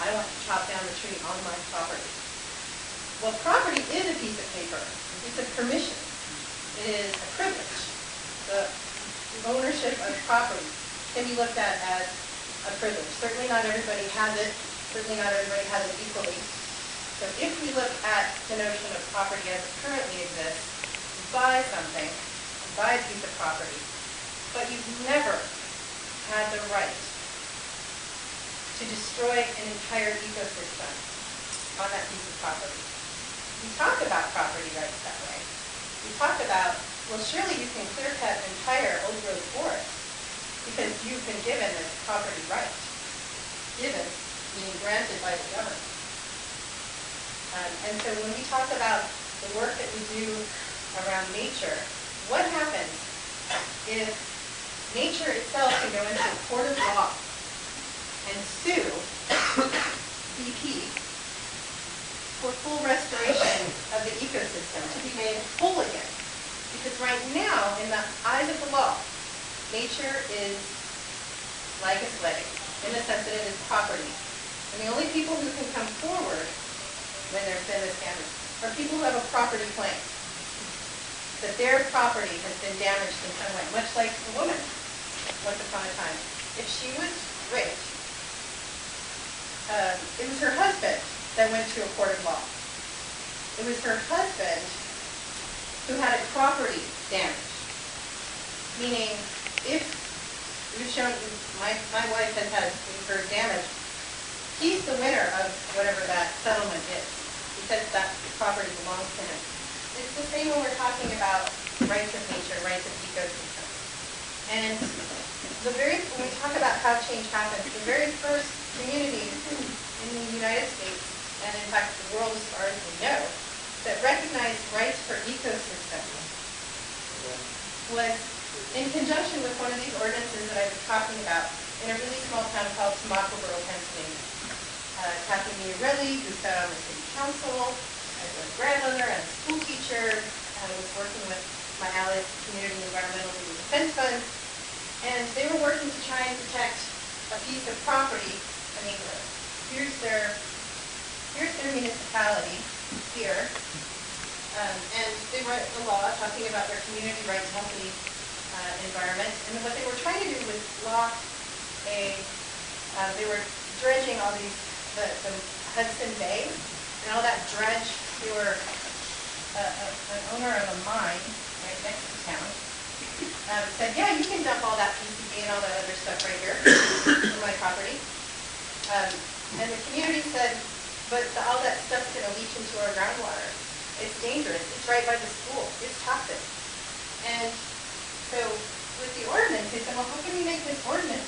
I want to chop down the tree on my property. Well, property is a piece of paper. It's a permission. It is a privilege. The ownership of property can be looked at as a privilege. Certainly not everybody has it. Certainly not everybody has it equally. So if we look at the notion of property as it currently exists, you buy something, you buy a piece of property, but you've never had the right to destroy an entire ecosystem on that piece of property. we talk about property rights that way. We talk about, well, surely you can clear cut entire old growth forest because you've been given this property right. Given, meaning granted by the government. And so when we talk about the work that we do around nature, what happens if nature itself can go into a court of law and sue BP for full restoration of the ecosystem to be made whole again? Because right now, in the eyes of the law, nature is like a slave, in the sense that it is property. And the only people who can come forward when there's been this damage are people who have a property claim. That their property has been damaged in some way, much like a woman once upon a time. If she was raped, it was her husband that went to a court of law. It was her husband who had a property damage. Meaning, if we've shown, my wife has had her damage, he's the winner of whatever that settlement is, because that property belongs to him. It's the same when we're talking about rights of nature, rights of ecosystem. And when we talk about how change happens, the very first communities in the United States, and in fact the world as far as we know, that recognized rights for ecosystem was in conjunction with one of these ordinances that I was talking about in a really small town called Tamacoboro, Pennsylvania. Kathy Miarelli, who sat on the city council, as a grandmother and a school teacher, was working with my allies, Community Environmental Legal Defense Fund, and they were working to try and protect a piece of property. I mean, here's their municipality here, and they wrote a law talking about their community rights healthy environment, and what they were trying to do was block they were dredging all these, the Hudson Bay, and all that dredge. They were an owner of a mine right next to town. Said, yeah, you can dump all that PCB and all that other stuff right here on my property. And the community said, but all that stuff's going to leach into our groundwater. It's dangerous. It's right by the school. It's toxic. And so with the ordinance, they said, well, how can we make this ordinance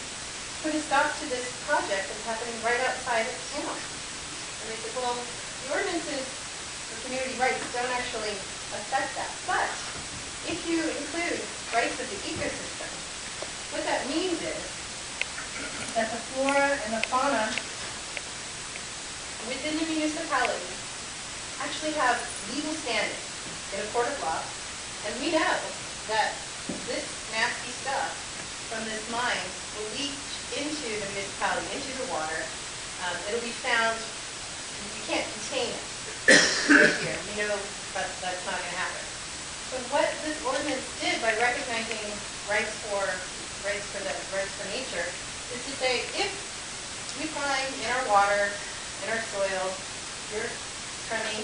put a stop to this project that's happening right outside of town? And they said, well, the ordinances for community rights don't actually affect that. But if you include rights of the ecosystem, what that means is that the flora and the fauna within the municipality actually have legal standing in a court of law, and we know that this nasty stuff from this mine will leach into the municipality, into the water. It'll be found, you can't contain it right here. We know that's not going to happen. So what this ordinance did by recognizing rights for nature is to say, if we find in our water, in our soil, your crummy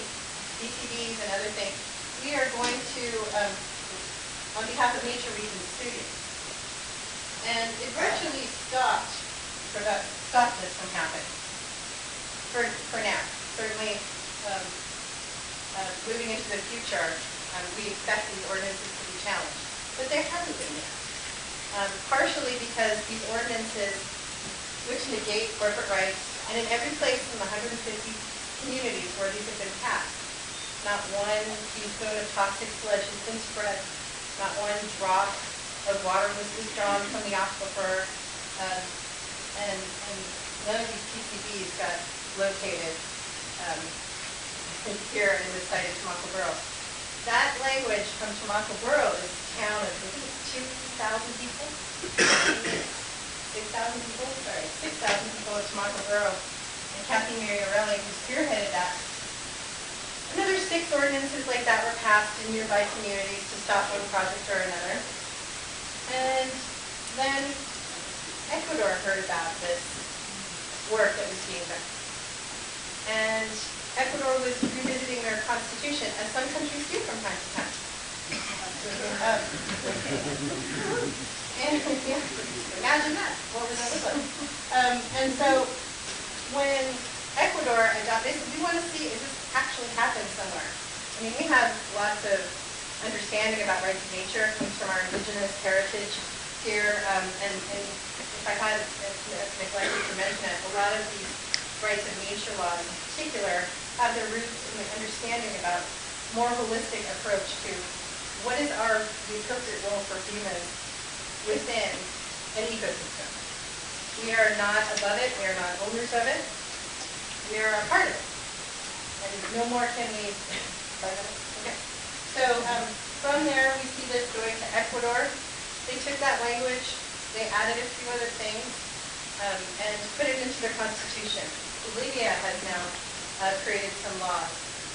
BTBs and other things, we are going to, on behalf of nature, we can sue you. And it virtually stopped this from happening. For now, certainly moving into the future, we expect these ordinances to be challenged, but there hasn't been yet. Partially because these ordinances which negate corporate rights, and in every place in the 150 communities where these have been passed, not one teaspoon of toxic sludge has been spread, not one drop of water was withdrawn from the aquifer, and none of these PCBs got located here in the site of Tamacoboro. That language from Tamacoboro is a town of, I think it's 2,000 people? 6,000 people? Sorry, 6,000 people at Tamacoboro. And Kathy Miarelli, who spearheaded that. Another 6 ordinances like that were passed in nearby communities to stop one project or another. And then Ecuador heard about this work that was being done. And Ecuador was revisiting their constitution, as some countries do from time to time. And yeah, imagine that. What would that look like? And so when Ecuador adopted, they said, we want to see, is this actually actually happen somewhere. I mean, we have lots of understanding about rights of nature. It comes from our indigenous heritage here, and if I had neglected to mention it, a lot of these rights of nature laws in particular have their roots in the understanding about more holistic approach to what is the appropriate role for humans within an ecosystem. We are not above it, we are not owners of it, we are a part of it. And no more can we, okay. So from there we see this going to Ecuador. They took that language, they added a few other things, and put it into their constitution. Bolivia has now created some laws.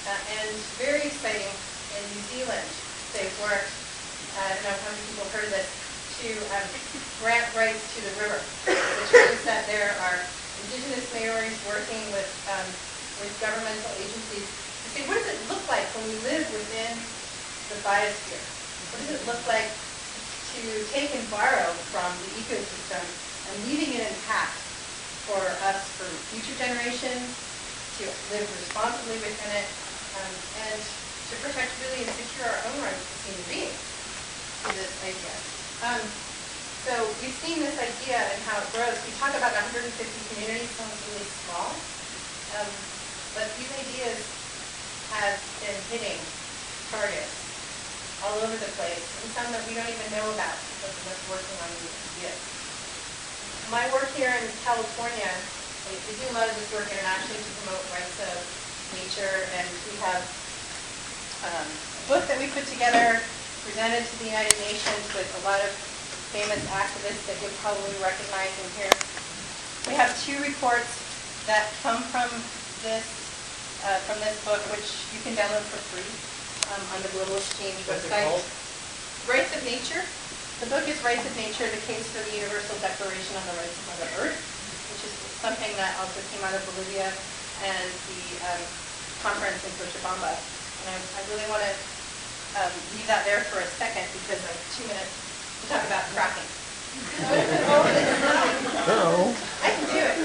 And very exciting, in New Zealand, they've worked, I don't know how many people have heard of this, to grant rights to the river, which means that there are indigenous mayors working with governmental agencies to say, what does it look like when we live within the biosphere? What does it look like to take and borrow from the ecosystem and leaving it intact for us, for future generations, to live responsibly within it, and to protect really and secure our own rights as human beings through this idea. So we've seen this idea and how it grows. We talk about 150 communities, sounds really small, but these ideas have been hitting targets all over the place, and some that we don't even know about because of us working on these ideas. My work here in California, we do a lot of this work internationally to promote rights of nature, and we have a book that we put together, presented to the United Nations with a lot of famous activists that you'll probably recognize in here. We have 2 reports that come from this book, which you can download for free on the Global Exchange website. Rights of Nature. The book is Rights of Nature, the Case for the Universal Declaration on the Rights of Mother Earth, which is something that also came out of Bolivia and the conference in Cochabamba. And I really want to leave that there for a second because I have 2 minutes to talk about fracking. Uh-oh. I can do it.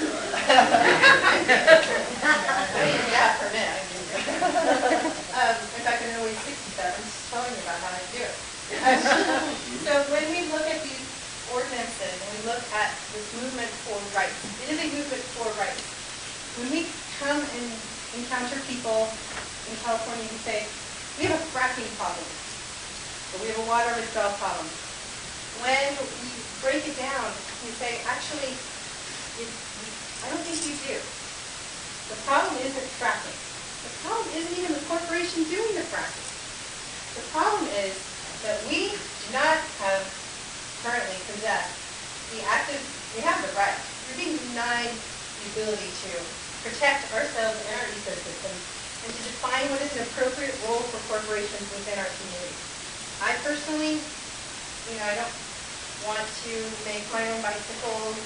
Yeah, for a minute, I can do it. In fact, I'm only 67, just telling you about how I do it. So when we look at these ordinances and we look at this movement for rights, it is a movement for rights. When we come and encounter people in California who say, we have a fracking problem, or we have a water withdrawal problem, when we break it down, we say, actually, I don't think you do. The problem isn't fracking. The problem isn't even the corporation doing the fracking. The problem is that we do not have currently possessed we have the right. We're being denied the ability to protect ourselves and our ecosystem and to define what is an appropriate role for corporations within our community. I personally, I don't want to make my own bicycle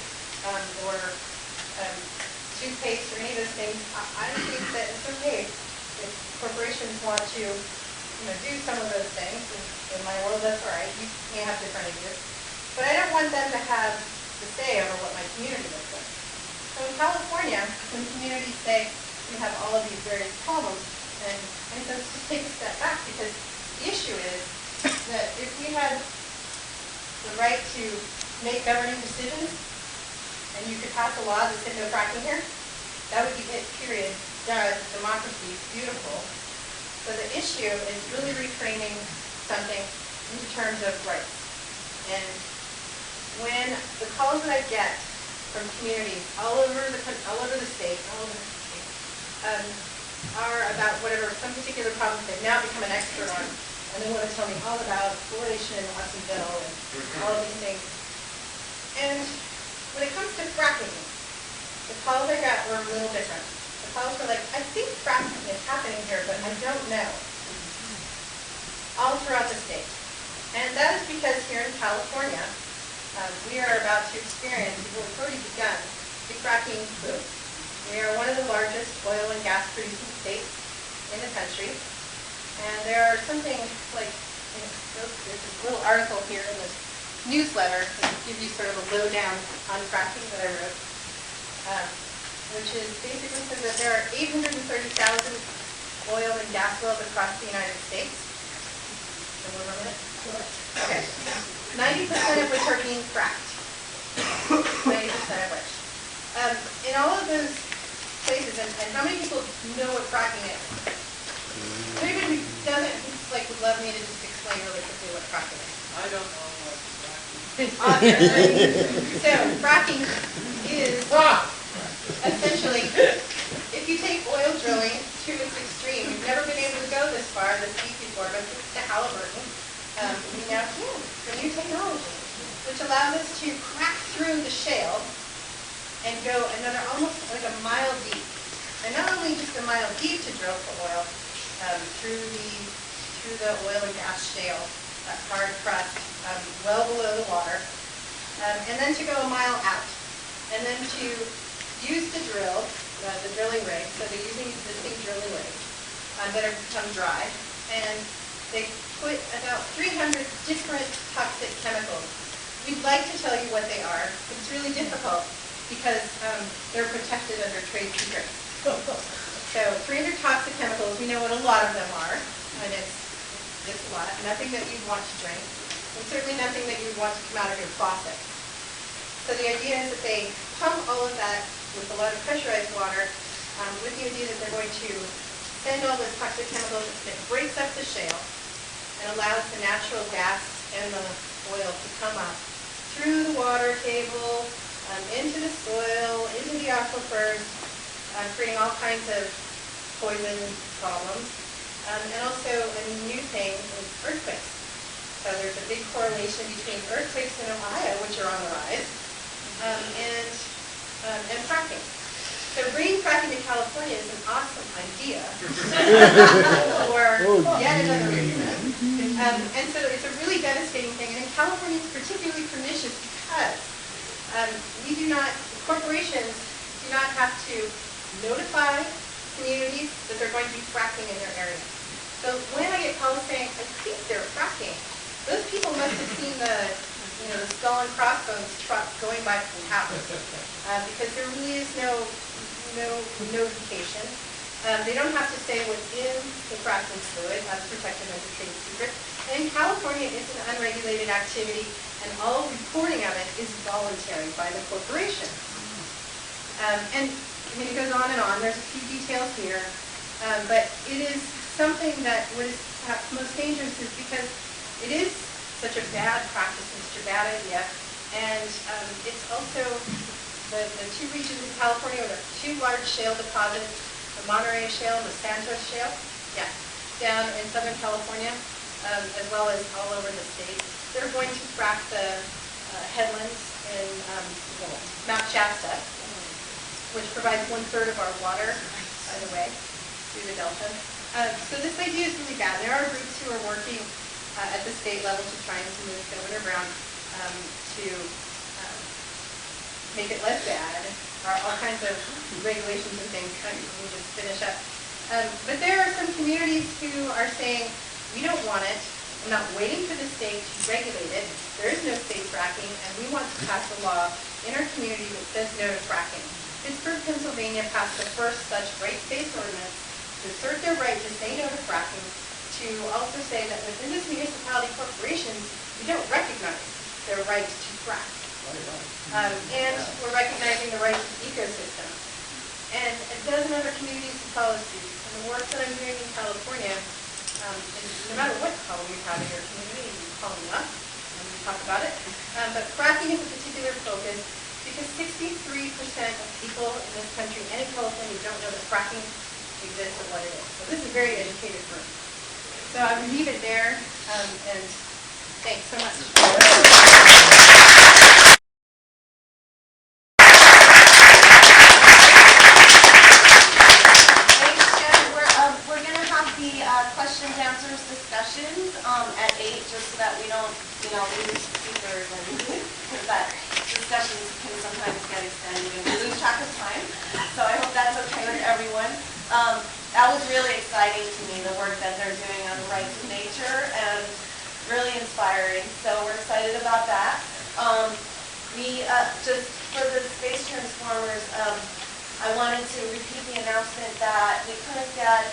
or toothpaste or any of those things. I think that it's okay if corporations want to do some of those things. In my world, that's all right. You may have different ideas. But I don't want them to have the say over what my community looks like. So in California, when communities say we have all of these various problems, and so let's just take a step back, because the issue is that if we had the right to make governing decisions, and you could pass a law that said no fracking here, that would be it, period. Done. Democracy is beautiful. So the issue is really reframing something into terms of rights. And when the calls that I get from communities all over the state, are about whatever, some particular problem they've now become an expert on, and they want to tell me all about fluoridation in Watsonville and all of these things. And when it comes to fracking, the calls I got were a little different. The calls were like, I think fracking is happening here, but I don't know. All throughout the state. And that is because here in California, we are about to experience, we've already begun, the fracking boom. We are one of the largest oil and gas producing states in the country. And there are something like, there's this little article here in this newsletter that will give you sort of a lowdown on fracking that I wrote, which is basically says that there are 830,000 oil gas wells across the United States. And one more minute? Okay. 90% of which are being fracked. 90% of which. In all of those places, and how many people know what fracking is? Anybody who doesn't, like, would love me to just explain really quickly what fracking is. I don't know what fracking is. Awesome. So, fracking is essentially, if you take oil drilling to its extreme, we've never been able to go this far, this deep before, but it's the Halliburton. We now can, for new technology, which allows us to crack through the shale and go another almost like a mile deep. And not only just a mile deep to drill for oil, through the oil and gas shale, that hard crust, well below the water, and then to go a mile out, and then to use the drill, the drilling rig, so they're using existing drilling rigs that have become dry, and they put about 300 different toxic chemicals. We'd like to tell you what they are, but it's really difficult because they're protected under trade secrets. So 300 toxic chemicals, we know what a lot of them are, and it's a lot. Nothing that you'd want to drink, and certainly nothing that you'd want to come out of your faucet. So the idea is that they pump all of that with a lot of pressurized water, with the idea that they're going to send all those toxic chemicals, it breaks up the shale, and allows the natural gas and the oil to come up through the water table, into the soil, into the aquifers, creating all kinds of poison problems. And also a new thing is earthquakes. So there's a big correlation between earthquakes in Ohio, which are on the rise, and fracking. So bringing fracking to California is an awesome idea for yet another reason. And so it's a really devastating thing. And in California, it's particularly pernicious because corporations do not have to notify communities that they're going to be fracking in their area. So when I get calls saying, I think they're fracking, those people must have seen the skull and crossbones truck going by the house. Because there really is no notification. They don't have to say what's in the fracking fluid, that's protected as a trade secret. And in California, it's an unregulated activity, and all reporting of it is voluntary by the corporation. And I mean, it goes on and on. There's a few details here, but it is something that what is perhaps most dangerous is because it is such a bad practice and such a bad idea, and it's also the two regions of California where there are two large shale deposits, the Monterey Shale and the Santos Shale, down in Southern California, as well as all over the state. They're going to frack the headlands in Mount Shasta, which provides 1/3 of our water, by the way, through the Delta. So this idea is really bad. There are groups who are working at the state level to try and convince Governor Brown to make it less bad. There are all kinds of regulations and things. We'll just finish up. But there are some communities who are saying, we don't want it. I'm not waiting for the state to regulate it. There is no state fracking, and we want to pass a law in our community that says no to fracking. Pittsburgh, Pennsylvania passed the first such rights-based ordinance to assert their right to say no to fracking, to also say that within this municipality corporations, we don't recognize their right to frack. And we're recognizing the rights of ecosystems. And a dozen other communities have followed suit. And the work that I'm doing in California, no matter what problem you have in your community, you can call me up and we talk about it. But fracking is a particular focus because 63% of people in this country and in California don't know that fracking exists or what it is. So this is a very educated group. So I will leave it there, and thanks so much. We're going to have the questions, answers, discussions at 8, just so that we don't, lose speakers, and because that discussions can sometimes get extended and we lose track of time. So I hope that's okay with everyone. That was really exciting to me, the work that they're doing on the rights of nature, and really inspiring. So we're excited about that. Just for the space transformers, I wanted to repeat the announcement that we couldn't get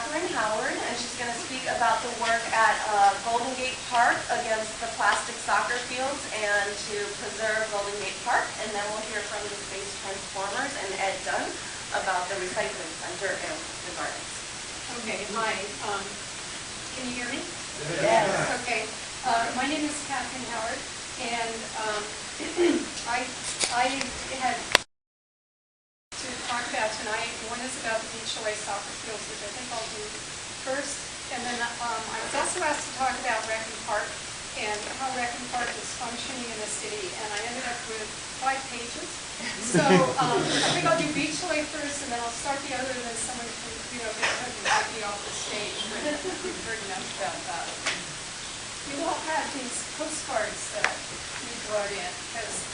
Catherine Howard, and she's going to speak about the work at Golden Gate Park against the plastic soccer fields and to preserve Golden Gate Park. And then we'll hear from the Space Transformers and Ed Dunn about the recycling center and the gardens. Okay, hi. Can you hear me? Yes. Okay. My name is Catherine Howard, and I had to talk about tonight. One is about the beach chalet soccer fields, which I think I'll do first, and then I was also asked to talk about Reckin Park and how Reckin Park is functioning in the city, and I ended up with 5 pages. So I think I'll do beach chalet first, and then I'll start the other, and then someone can, get me off the stage. But we've heard enough about that. You all have these postcards that we brought in, because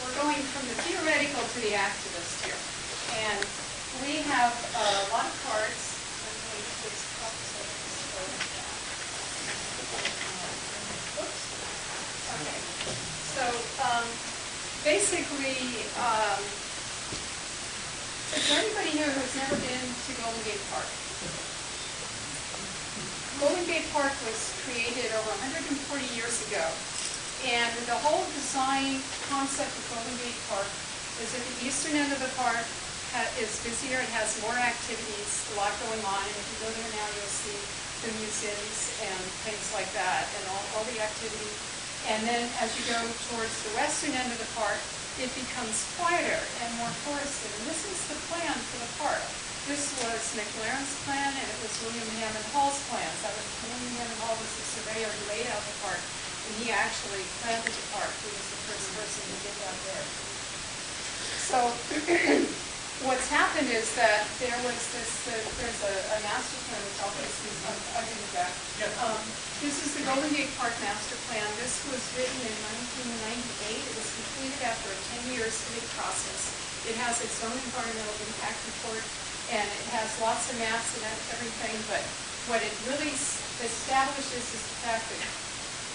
we're going from the theoretical to the activist here. And we have a lot of cards. I'm going to put this up so I can slow it down. Oops. Okay. So basically, does anybody here who's never been to Golden Gate Park? Golden Gate Park was created over 140 years ago. And the whole design concept of Golden Gate Park is at the eastern end of the park is busier, it has more activities, a lot going on, and if you go there now you'll see the museums and things like that, and all the activity. And then as you go towards the western end of the park, it becomes quieter and more forested, and this is the plan for the park. This was McLaren's plan, and it was William Hammond Hall's plans. William Hammond Hall was the surveyor who laid out the park, and he actually planted the park. He was the first person who did that there. So what's happened is that there's a master plan, which I'll give you back. This is the Golden Gate Park master plan. This was written in 1998. It was completed after a 10-year civic process. It has its own environmental impact report, and it has lots of maps and everything, but what it really establishes is the fact that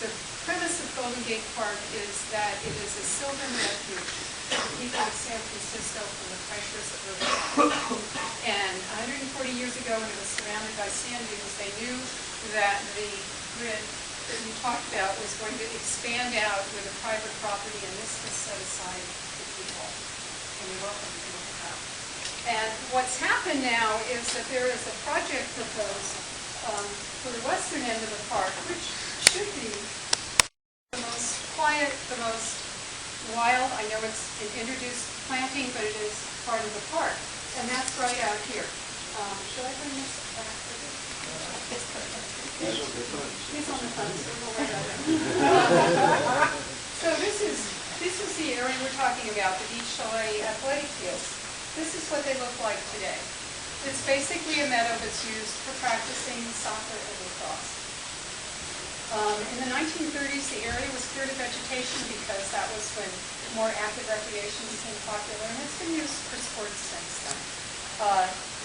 the premise of Golden Gate Park is that it is a sylvan refuge for the people of San Francisco from the pressures of urban life. And 140 years ago, when it was surrounded by sand dunes, they knew that the grid that we talked about was going to expand out with a private property, and this was set aside for people. And you're welcome to look at that. And what's happened now is that there is a project proposed for the western end of the park, which should be the most quiet, the most wild. I know it's an introduced planting, but it is part of the park. And that's right out here. Should I bring this back for you? It's perfect. He's on the phone, so we'll worry about it. So this is the area we're talking about, the beach chalet athletic fields. This is what they look like today. It's basically a meadow that's used for practicing soccer and lacrosse. In the 1930s, the area was cleared of vegetation because that was when more active recreation became popular, and it's been used for sports since then.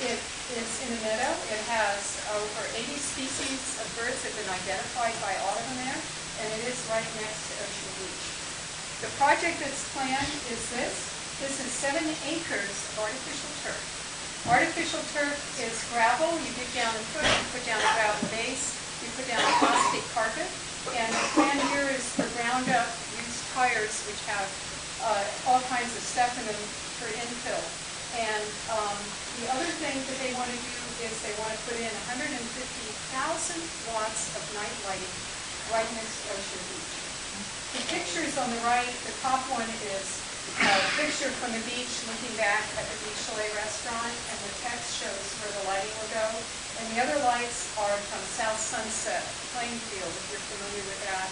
It is in a meadow. It has over 80 species of birds that have been identified by Audubon there, and it is right next to Ocean Beach. The project that's planned is this. This is 7 acres of artificial turf. Artificial turf is gravel. You dig down a foot, you put down a gravel base, you put down a plastic carpet, and the plan here is for ground up used tires, which have all kinds of stuff in them for infill. And the other thing that they want to do is they want to put in 150,000 watts of night lighting right next to Ocean Beach. The pictures on the right, the top one is a picture from the beach looking back at the Beach Chalet restaurant, and the text shows where the lighting will go. And the other lights are from South Sunset playing field, if you're familiar with that,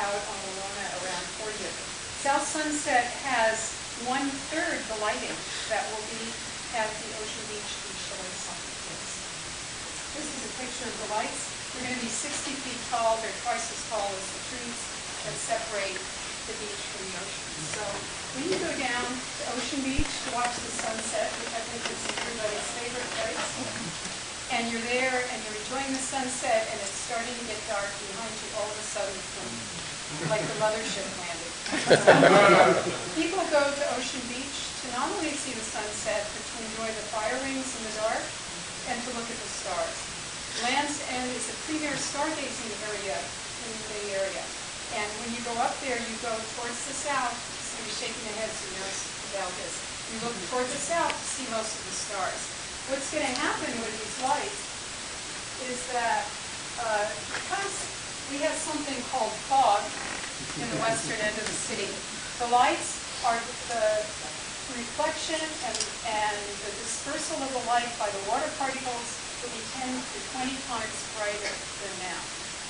out on Alona around 40th. South Sunset has 1/3 the lighting that will be at the Ocean Beach Beach Chalet soccer fields. This is a picture of the lights. They're going to be 60 feet tall. They're twice as tall as the trees that separate the beach from the ocean. So when you go down to Ocean Beach to watch the sunset, which I think is everybody's favorite place, and you're there and you're enjoying the sunset and it's starting to get dark behind you, all of a sudden, like the mothership landed. People go to Ocean Beach to not only see the sunset, but to enjoy the fire rings in the dark and to look at the stars. premier stargazing area in the Bay Area. And when you go up there, you go towards the south. Somebody's shaking their head so you know about this. You look toward the south to see most of the stars. What's going to happen with these lights is that because we have something called fog in the western end of the city, the lights are the reflection and the dispersal of the light by the water particles will be 10 to 20 times brighter than now.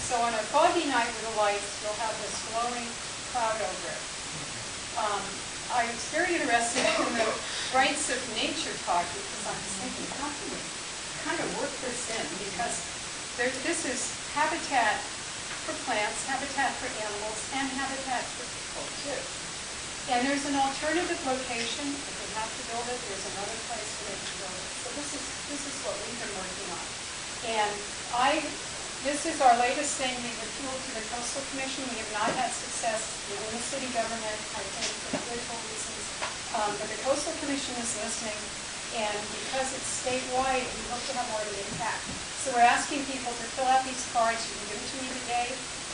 So on a foggy night with the lights, you'll have this glowing cloud over it. I was very interested in the rights of nature talk because I was thinking, how can we kind of work this in? Because this is habitat for plants, habitat for animals, and habitat for people too. And there's an alternative location. If we have to build it, there's another place where they can build it. So this is what we've been working on. And this is our latest thing. We've appealed to the Coastal Commission. We have not had success within the city government, I think, for political reasons. But the Coastal Commission is listening, and because it's statewide, we hope to have more of an impact. So we're asking people to fill out these cards. You can give them to me today.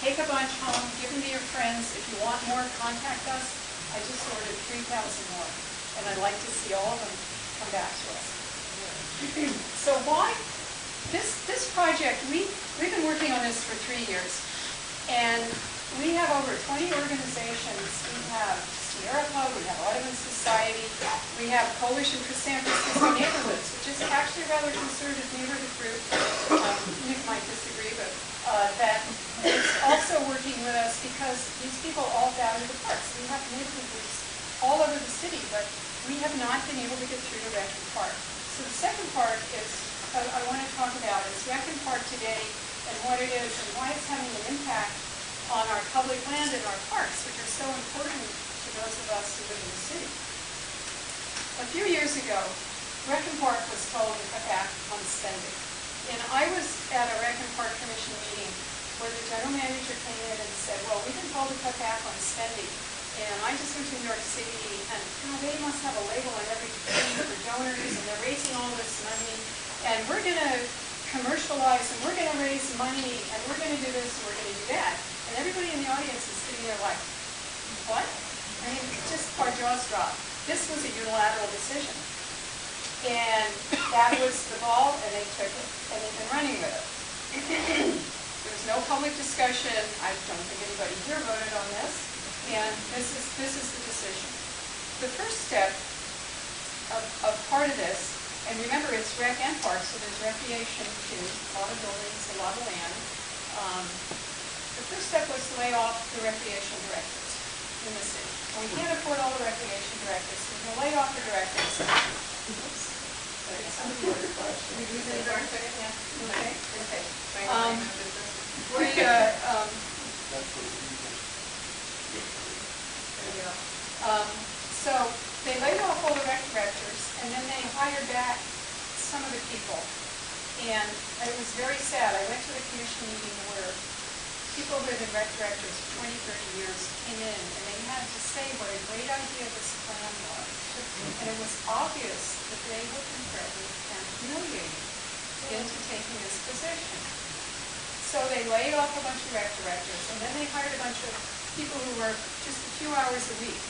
Take a bunch home. Give them to your friends. If you want more, contact us. I just ordered 3,000 more, and I'd like to see all of them come back to us. So why? This project, we've been working on this for 3 years, and we have over 20 organizations. We have Sierra Club, we have Audubon Society, we have Coalition for San Francisco Neighborhoods, which is actually a rather conservative neighborhood group. Nick might disagree, but that is also working with us because these people all value the parks. We have neighborhood groups all over the city, but we have not been able to get through to Rec and Park. So the second part is I want to talk about is Rec and Park today and what it is and why it's having an impact on our public land and our parks, which are so important to those of us who live in the city. A few years ago, Rec and Park was told to cut back on spending. And I was at a Rec and Park Commission meeting where the general manager came in and said, well, we've been told to cut back on spending. And I just went to New York City, and they must have a label on every thing for donors, and they're raising all this money. And we're going to commercialize, and we're going to raise money, and we're going to do this, and we're going to do that. And everybody in the audience is sitting there like, what? I mean, just our jaws drop. This was a unilateral decision. And that was the ball, and they took it, and they've been running with it. There was no public discussion. I don't think anybody here voted on this. And this is the decision. The first step of part of this, and remember, it's rec and park, so there's recreation too, a lot of buildings, a lot of land. The first step was to lay off the recreation directors in the city. And we can't afford all the recreation directors, so we're going to lay off the directors. Oops. So they laid off all the rec directors, and then they hired back some of the people. And it was very sad. I went to the commission meeting where people who had been rec directors for 20, 30 years came in, and they had to say what a great idea this plan was. And it was obvious that they had been threatened and humiliated into taking this position. So they laid off a bunch of rec directors, and then they hired a bunch of people who work just a few hours a week.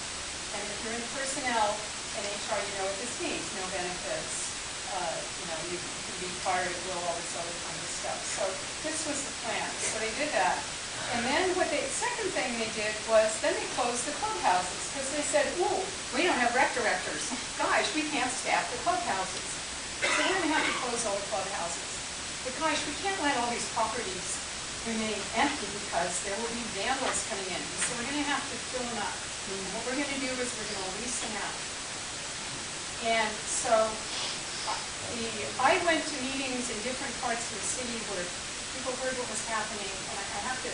And if you're in personnel and HR, you know what this means. No benefits, you can be fired at will, all this other kind of stuff. So this was the plan. So they did that. And then second thing they did was then they closed the clubhouses because they said, ooh, we don't have rec directors. Gosh, we can't staff the clubhouses. So we're going to have to close all the clubhouses. But gosh, we can't let all these properties remain empty because there will be vandals coming in. So we're going to have to fill them up. And what we're going to do is we're going to lease them out. And so I went to meetings in different parts of the city where people heard what was happening. And I have to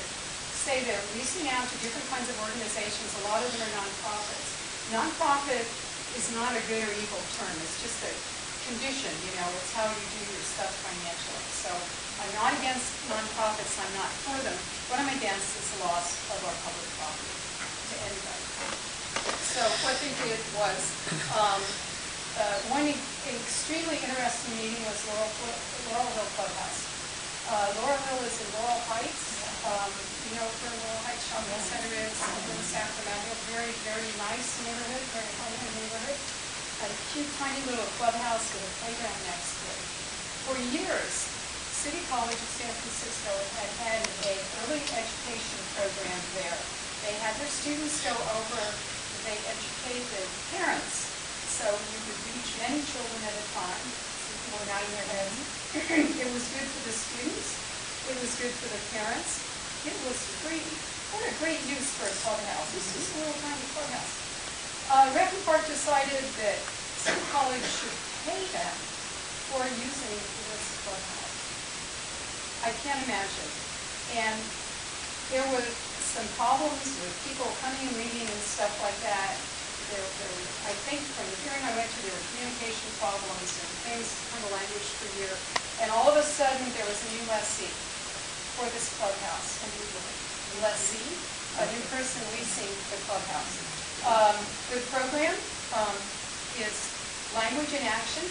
say they're leasing out to different kinds of organizations. A lot of them are nonprofits. Nonprofit is not a good or evil term. It's just a condition, it's how you do your stuff financially. So I'm not against nonprofits, I'm not for them. What I'm against is the loss of our public property to anybody. So what they did was, one extremely interesting meeting was Laurel Hill Clubhouse. Laurel Hill is in Laurel Heights. You know where Laurel Heights Shopping Center is in Sacramento. Very, very nice neighborhood, very high-end neighborhood. A cute, tiny little clubhouse with a playground next to it. For years, City College of San Francisco had had an early education program there. They had their students go over, they educated the parents, so you could reach many children at a time, more nodding their heads. It was good for the students, it was good for the parents, it was free. What a great use for a clubhouse. This is a little tiny clubhouse. Recton Park decided that City College should pay them for using this clubhouse. I can't imagine. And there were some problems with people coming and leaving and stuff like that. I think from the hearing I went to, there were communication problems and things from the language per year. And all of a sudden, there was a new lessee for this clubhouse. A new lessee, a new person leasing the clubhouse. The program is Language in Action,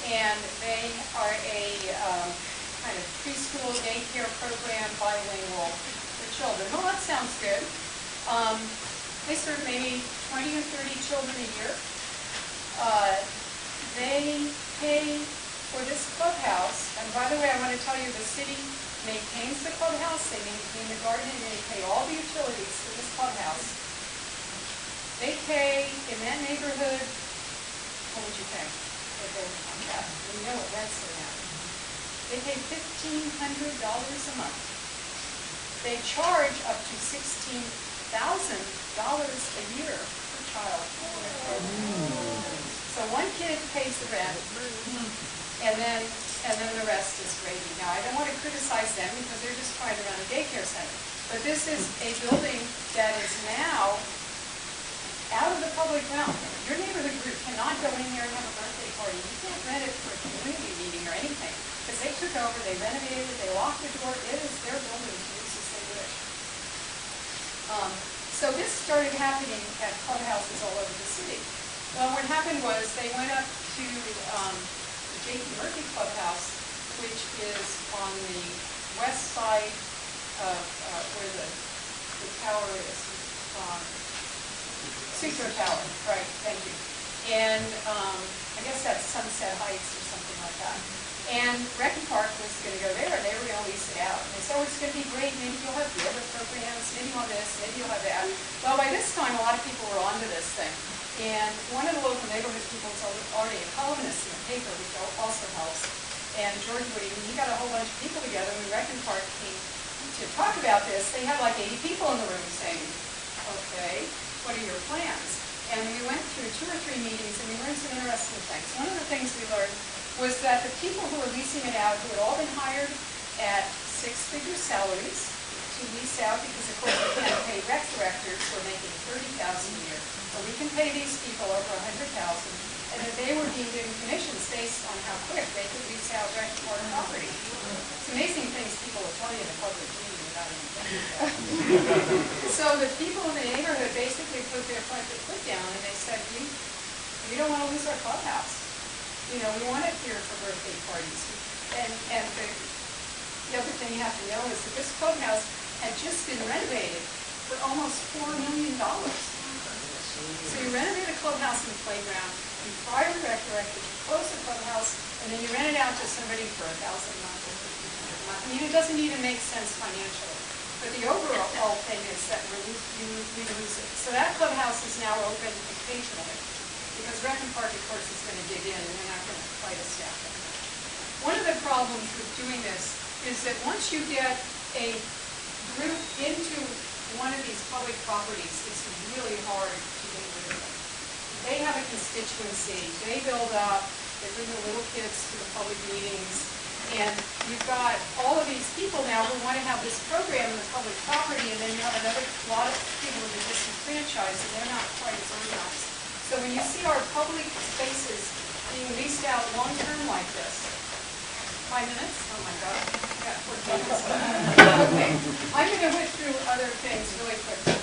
and they are a kind of preschool daycare program, bilingual for children. Well, that sounds good. They serve maybe 20 or 30 children a year. They pay for this clubhouse, and by the way, I want to tell you, the city maintains the clubhouse, they maintain the garden, and they pay all the utilities for this clubhouse. They pay, in that neighborhood, what would you think? You know what rents are now. They pay $1,500 a month. They charge up to $16,000 a year per child. So one kid pays the rent, and then the rest is gravy. Now, I don't want to criticize them because they're just trying to run a daycare center. But this is a building that is now out of the public realm. Your neighborhood group cannot go in there and have a birthday party. You can't rent it for a community meeting or anything. Because they took over, they renovated it, they locked the door. It is their building to use as they wish. So this started happening at clubhouses all over the city. Well, what happened was they went up to the J.P. Murphy Clubhouse, which is on the west side of where the tower is. Sutro Tower, right, thank you. And I guess that's Sunset Heights or something like that. And Recton Park was going to go there, and they were going to lease it out. And they said, oh, it's going to be great, maybe you'll have yoga programs, maybe you'll have this, maybe you'll have that. Well, by this time, a lot of people were onto this thing. And one of the local neighborhood people is already a columnist in the paper, which also helps. And George Woody, he got a whole bunch of people together when Recton Park came to talk about this. They had like 80 people in the room saying, okay, what are your plans? And we went through 2 or 3 meetings, and we learned some interesting things. One of the things we learned was that the people who were leasing it out, who had all been hired at 6-figure salaries to lease out, because of course we can't pay rec directors who are making $30,000 a year, but we can pay these people over $100,000, and that they were being given commissions based on how quick they could lease out rec or property. It's amazing things people will tell you in a public meeting without even thinking about it. So the people in the neighborhood basically put their foot down, and they said, we don't want to lose our clubhouse. You know, we want it here for birthday parties. And the other thing you have to know is that this clubhouse had just been renovated for almost $4 million. So you renovate a clubhouse and playground, you fire the rec director, you close the clubhouse, and then you rent it out to somebody for $1,000 a month. I mean, it doesn't even make sense financially. But the overall thing is that we lose it. So that clubhouse is now open occasionally, because Recton Park, of course, is going to dig in, and they're not going to fight us down. One of the problems with doing this is that once you get a group into one of these public properties, it's really hard to get rid of them. They have a constituency. They build up. They bring the little kids to the public meetings. And you've got all of these people now who want to have this program in the public property, and then you have another lot of people who are disenfranchised, and they're not quite as organized. So when you see our public spaces being leased out long-term like this, 5 minutes? Oh my God, I've got 14 minutes left. Okay, I'm going to whip through other things really quickly.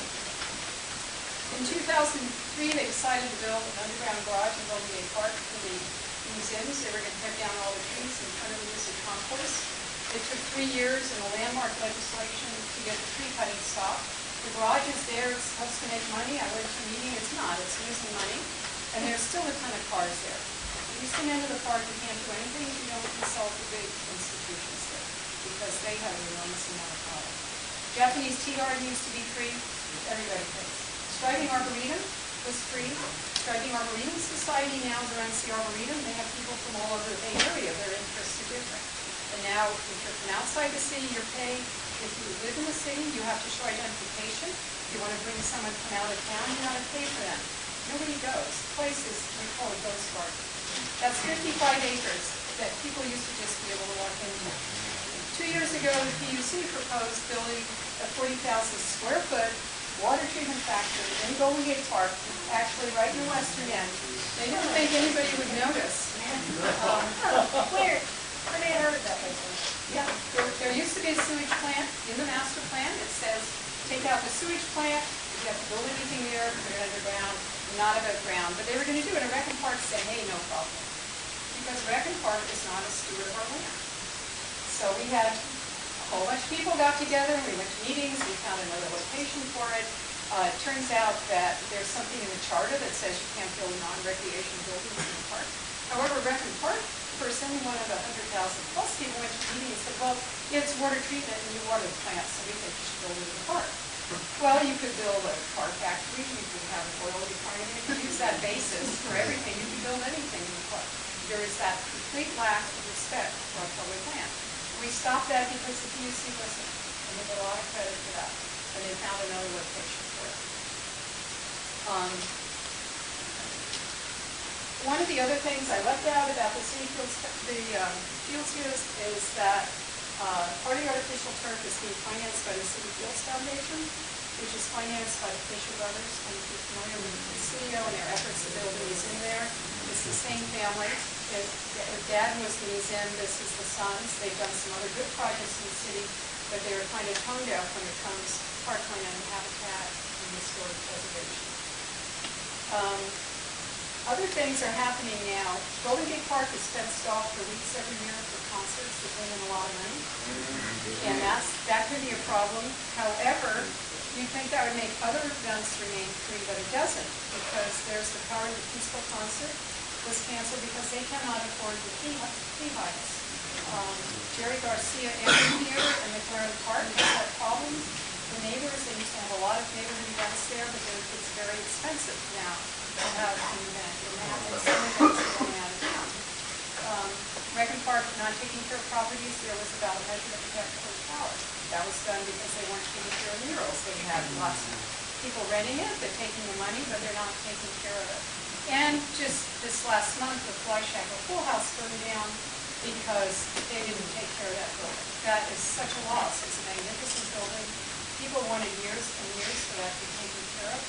In 2003, they decided to build an underground garage in Golden Gate Park for the museums. They were going to cut down all the trees and turn them into concourse. It took 3 years in the landmark legislation to get the tree cutting stopped. The garage is there, it's supposed to make money. I went to a meeting, it's not, it's losing money. And there's still a ton of cars there. The eastern end of the park, you can't do anything if you don't consult the big institutions there, because they have an enormous amount of power. Japanese tea garden used to be free, everybody pays. Striping Arboretum was free. Striping Arboretum Society now runs the Arboretum. They have people from all over the Bay Area. Their interests are different. And now, if you're from outside the city, you're paid. If you live in the city, you have to show identification. If you want to bring someone from out of town, you got to pay for them. Nobody goes. The place is, we call it ghost garden. That's 55 acres that people used to just be able to walk into. 2 years ago, the PUC proposed building a 40,000 square foot water treatment factory in Golden Gate Park, actually right in the western end. They didn't think anybody would notice. Where? I may have heard of that place. Yeah, there used to be a sewage plant in the master plan. It says, take out the sewage plant, if you have to build anything there, put it underground, not above ground. But they were going to do it, and Rec and Park said, hey, no problem. Because Rec and Park is not a steward of our land. So we had a whole bunch of people got together, we went to meetings, we found another location for it. It turns out that there's something in the charter that says you can't build non-recreation buildings in the park. However, Rec and Park person, one of the 100,000 plus people went to the meeting and said, well, it's water treatment and you water the plants, so we think you should build it in the park. Well, you could build a car factory, you could have an oil refinery, you could use that basis for everything, you could build anything in the park. There is that complete lack of respect for our public land. We stopped that because the PUC listened, and they get a lot of credit for that, and they found another location for it. One of the other things I left out about the city fields, fields use is that part of the artificial turf is being financed by the City Fields Foundation, which is financed by the Fisher Brothers. And if you're familiar with the CEO and their efforts to build a museum there, it's the same family. If Dad was the museum, this is the sons. They've done some other good projects in the city, but they were kind of toned out when it comes to parkland and habitat and historic preservation. Other things are happening now. Golden Gate Park is fenced off for weeks every year for concerts that bring in a lot of money. And that could be a problem. However, you'd think that would make other events remain free, but it doesn't, because there's the Power of the Peaceful concert was canceled because they cannot afford the fee hikes. Jerry Garcia Amphitheater in McLaren Park has had problems. The neighbors, they used to have a lot of neighborhood events there, but it's very expensive now to have an event. And they have some events going out of town. Rec and Park not taking care of properties, there was about a measure to protect the tower. That was done because they weren't taking care of the murals. They had lots of people renting it, they're taking the money, but they're not taking care of it. And just this last month, the Fly Shackle Pool House burned down because they didn't take care of that building. That is such a loss. It's a magnificent building. People wanted years and years for that to be taken care of.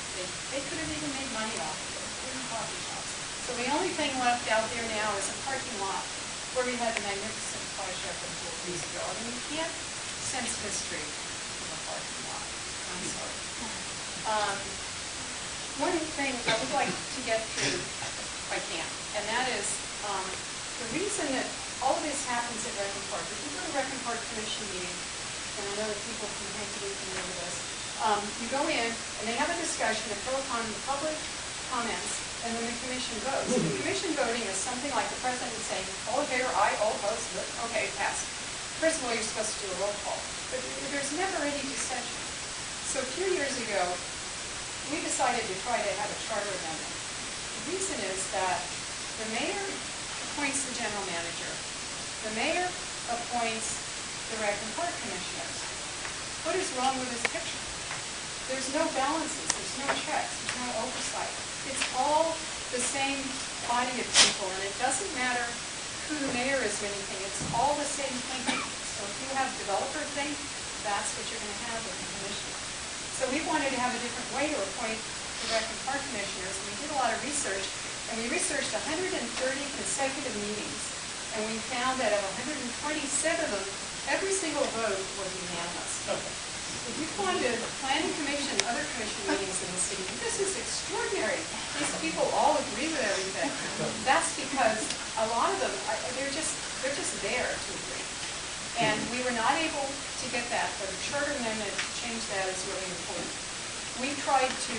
They could have even made money off of it. Coffee shops. So the only thing left out there now is a parking lot where we had the magnificent Fly Shackle Pool years ago. I mean, you can't sense history from a parking lot. I'm sorry. One thing I would like to get through, if I can, and that is the reason that all of this happens at Rec and Park. If you go to Rec and Park Commission meeting, and I know that people from Hank-A-Doodle can remember this, you go in and they have a discussion, they throw upon the public comments, and then the commission votes. The commission voting is something like the president is saying, all in favor, aye, all opposed, okay, pass. First of all, you're supposed to do a roll call, but there's never any dissension. So a few years ago, we decided to try to have a charter amendment. The reason is that the mayor appoints the general manager. The mayor appoints the Rec and Park commissioners. What is wrong with this picture? There's no balances, there's no checks, there's no oversight. It's all the same body of people, and it doesn't matter who the mayor is or anything, it's all the same thinking. So if you have developer think, that's what you're going to have with the commission. So we wanted to have a different way to appoint the Rec and Park commissioners, and we did a lot of research, and we researched 130 consecutive meetings, and we found that of 127 of them, every single vote was unanimous. If you go into planning commission, other commission meetings in the city, this is extraordinary. These people all agree with everything. That's because a lot of them, they're just there to agree. And we were not able to get that, but a charter amendment to change that is really important. We tried to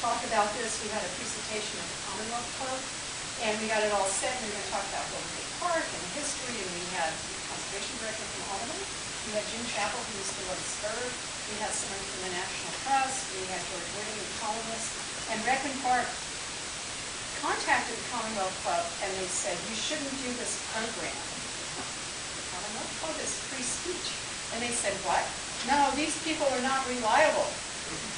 talk about this. We had a presentation at the Commonwealth Club, and we got it all set, and we were going to talk about Golden Gate Park and history, and we had the conservation director from Albany. We had Jim Chappell, who used to run Spur. We had someone from the National Trust. We had George Whitting, the columnist. And Redmond Park contacted the Commonwealth Club, and they said, you shouldn't do this program. The Commonwealth Club is free speech. And they said, what? No, these people are not reliable.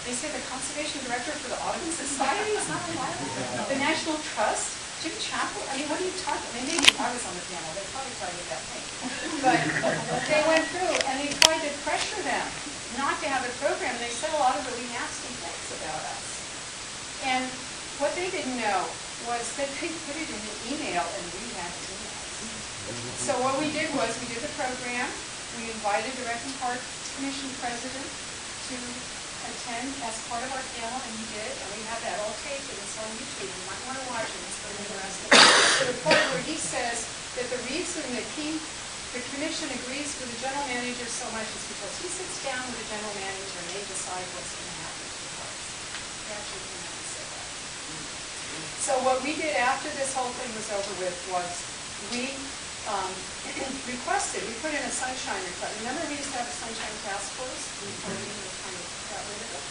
They said the conservation director for the Audubon Society is not reliable. The National Trust, Jim Chappell, I mean, what are you talking? I mean, maybe if I was on the panel, they'd probably tell you that thing. But they went through and they tried to pressure them not to have a program. They said a lot of really nasty things about us. And what they didn't know was that they put it in an email and we had emails. So what we did was we did the program. We invited the Recon Park Commission president to attend as part of our panel, and he did, and we have that all taped, and it's on YouTube. You might want to watch it, it's very interesting. To the point where he says that the reason that the commission agrees with the general manager so much is because he sits down with the general manager and they decide what's going to happen to the parks. He actually came out and said that. So what we did after this whole thing was over with was we requested, we put in a sunshine request. Remember we used to have a sunshine task force? We kind of got rid of it.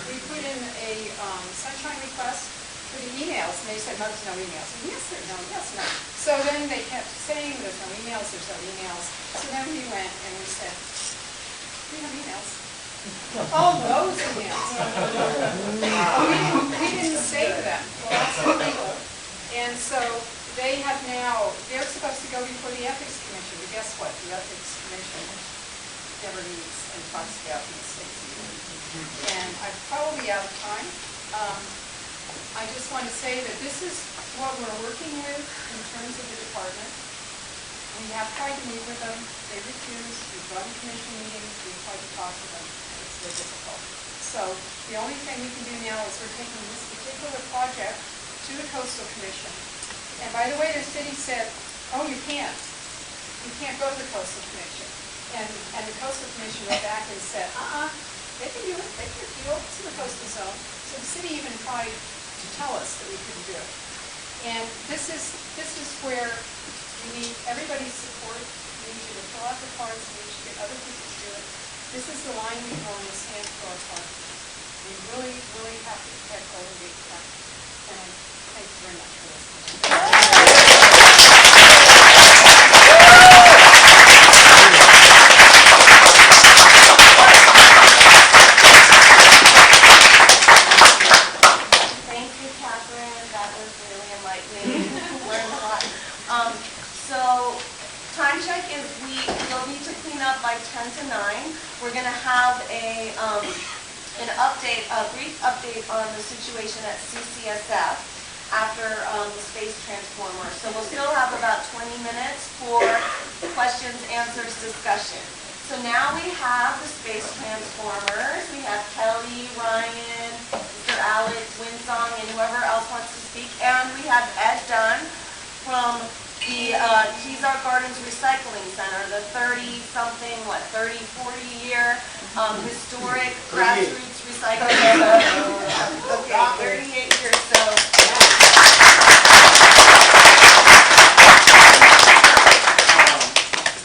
We put in a sunshine request for the emails, and they said, no, there's no emails. And yes, there's no, yes, no. So then they kept saying, there's no emails, there's no emails. So then we went and we said, we have emails. Oh, those emails. we didn't save them. Well, that's illegal. And so they have now, they're supposed to go before the Ethics Commission, but guess what? The Ethics Commission never meets and talks about these things. And I'm probably out of time. I just want to say that this is what we're working with in terms of the department. We have tried to meet with them. They refuse. We've run commission meetings. We've tried to talk to them. It's very difficult. So the only thing we can do now is we're taking this particular project to the Coastal Commission. And by the way, the city said, oh, you can't. You can't go to the Coastal Commission. And the Coastal Commission went back and said, they can do it. They can do it. It's in the coastal zone. So the city even tried to tell us that we couldn't do it. And this is where we need everybody's support. We need you to fill out the cards. We need you to get other people to do it. This is the line we draw in the sand for our parks. We really, really have to protect Golden Gate Park. And thank you very much for listening. By 10 to 9, we're going to have an update, a brief update on the situation at CCSF after the space transformer. So we'll still have about 20 minutes for questions, answers, discussion. So now we have the space transformers. We have Kelly, Ryan, Mr. Alex, Winsong, and whoever else wants to speak. And we have Ed Dunn from the Kezar Gardens Recycling Center, the 30-something, 40-year historic grassroots recycling center. Okay, 38 years, so.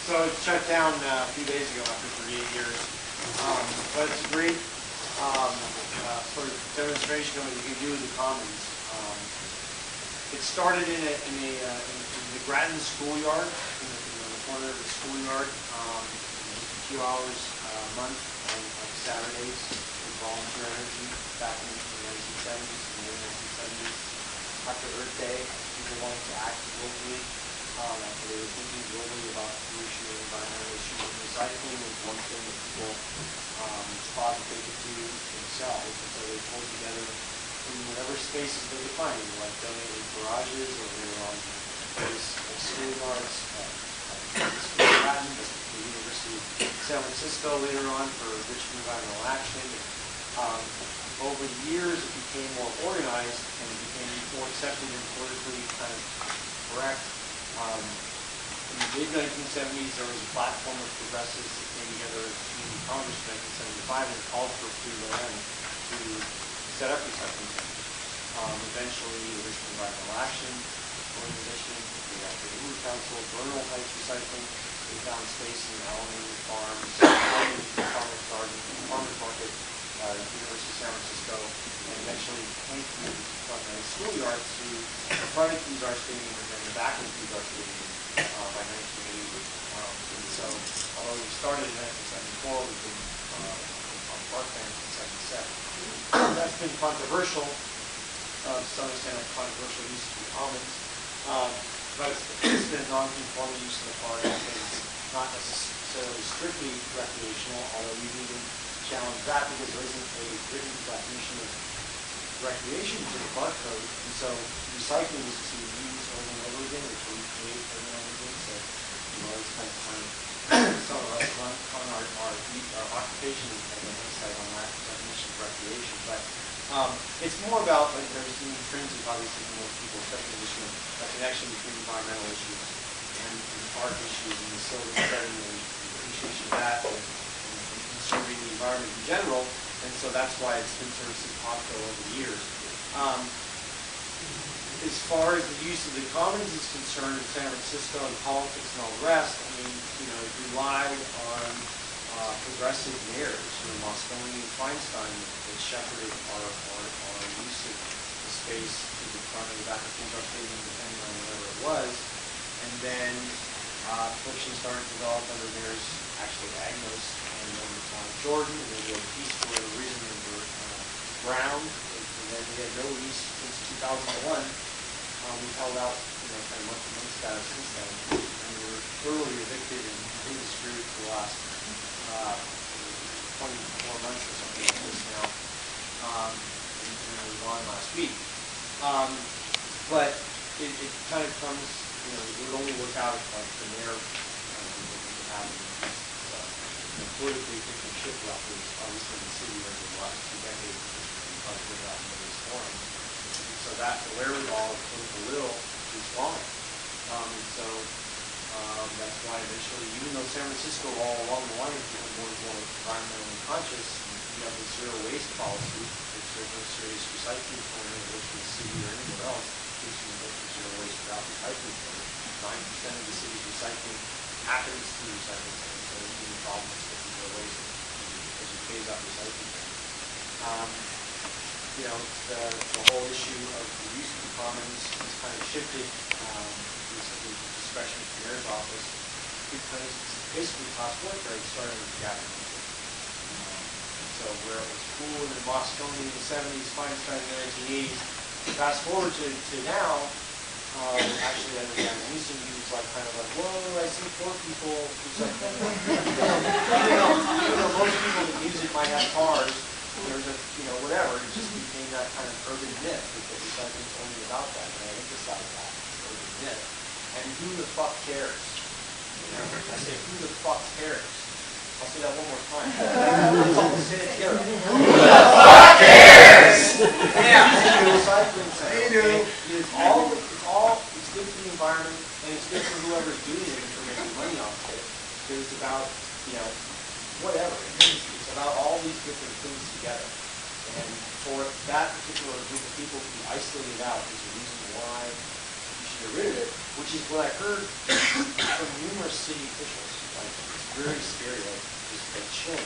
So it shut down a few days ago after 38 years. But it's a great sort of demonstration of what you can do with the commons. It started in the Grattan schoolyard, in the corner of the schoolyard, a few hours a month on Saturdays with volunteer energy back in the 1970s, in the early 1970s. After Earth Day, people wanted to act locally, after they were thinking globally about pollution and environmental issues. And recycling was one thing that people thought that they could do themselves, and so they pulled together in whatever spaces they could find, like donating garages, or they were on schoolyards, the University of San Francisco later on for Richmond Environmental Action. Over the years, it became more organized and it became more accepted and politically kind of correct. In the mid-1970s, there was a platform of progressives that came together in Community Congress in 1975 and called for free land to set up recycling centers. Eventually, the Richmond Environmental Action Organization, the Active Council, Bernal Heights Recycling, they found space in Alameda Farms, Farmers Garden, Farmers Market, University of San Francisco, and eventually came through from a schoolyard to the front of Keys Art Stadium and then the back of Keys Art Stadium by 1980. And so, although we started in 1974, we've been on parkland since 77. That's been controversial, to some extent, a controversial use of the commons. But it's been a non-conforming use of the park. It's not necessarily strictly recreational, although we even challenge that because there isn't a written definition of recreation to the park code. And so recycling is to use over and over again, or to recreate over and over again. So, it's kind of funny. Some of us run on our occupation as an insight on that definition of recreation. But it's more about, like, there's an intrinsic, obviously, for most people, especially this room, a connection between environmental issues and park issues and the silver setting and appreciation of that and conserving the environment in general. And so that's why it's been sort of simpatico over the years. As far as the use of the commons is concerned in San Francisco and politics and all the rest, I mean, it relied on progressive mayors, Moscone and Feinstein, that shepherded our use of the space to the front and the back of Keys Art Stadium, depending on whatever it was. And then friction started to develop under mayors, actually Agnos and then Jordan, and then we had Peace for whatever reason, they were Brown, and then we had no lease since 2001. We've held out, kind of month-to-month status since then, and we were thoroughly evicted and completely screwed for the last 24 months or something like this now, and we were gone last week. But it kind of comes, it would only work out if the mayor would have politically thinking ship-rockers, obviously in the city over the last 2 decades, we've talked about in these forums. So that the wherewithal of political will is gone. And so that's why eventually, even though San Francisco all along the line has become more and more environmentally conscious, we have the zero waste policy, which there's no serious recycling plan in the city or anywhere else, which is zero waste without recycling plan. 9% of the city's recycling happens through recycling centers, so there's any problems with zero waste as you phase out recycling plan. The whole issue of the use of the commons has kind of shifted recently to discretion of the mayor's office because basically class warfare started with the Gavin Mission. So where it was cool in Moscone in the 70s, Feinstein in the 1980s, fast forward to now, actually under Gavin Newsom, he was kind of like, whoa, I see 4 people recycling. Even though most people that use it might have cars, there's a, whatever, it just became that kind of urban myth that recycling is only about that, and I emphasize that, urban myth. And who the fuck cares? I say, who the fuck cares? I'll say that one more time. Let's say it together. Who the fuck cares? Yeah. Recycling center. It's good for the environment, and it's good for whoever's doing it for making money off of it. Because it's about, whatever. It's about all these different things together. And for that particular group of people to be isolated out is the reason why you should get rid of it, which is what I heard from numerous city officials. It's very scary, just chilling.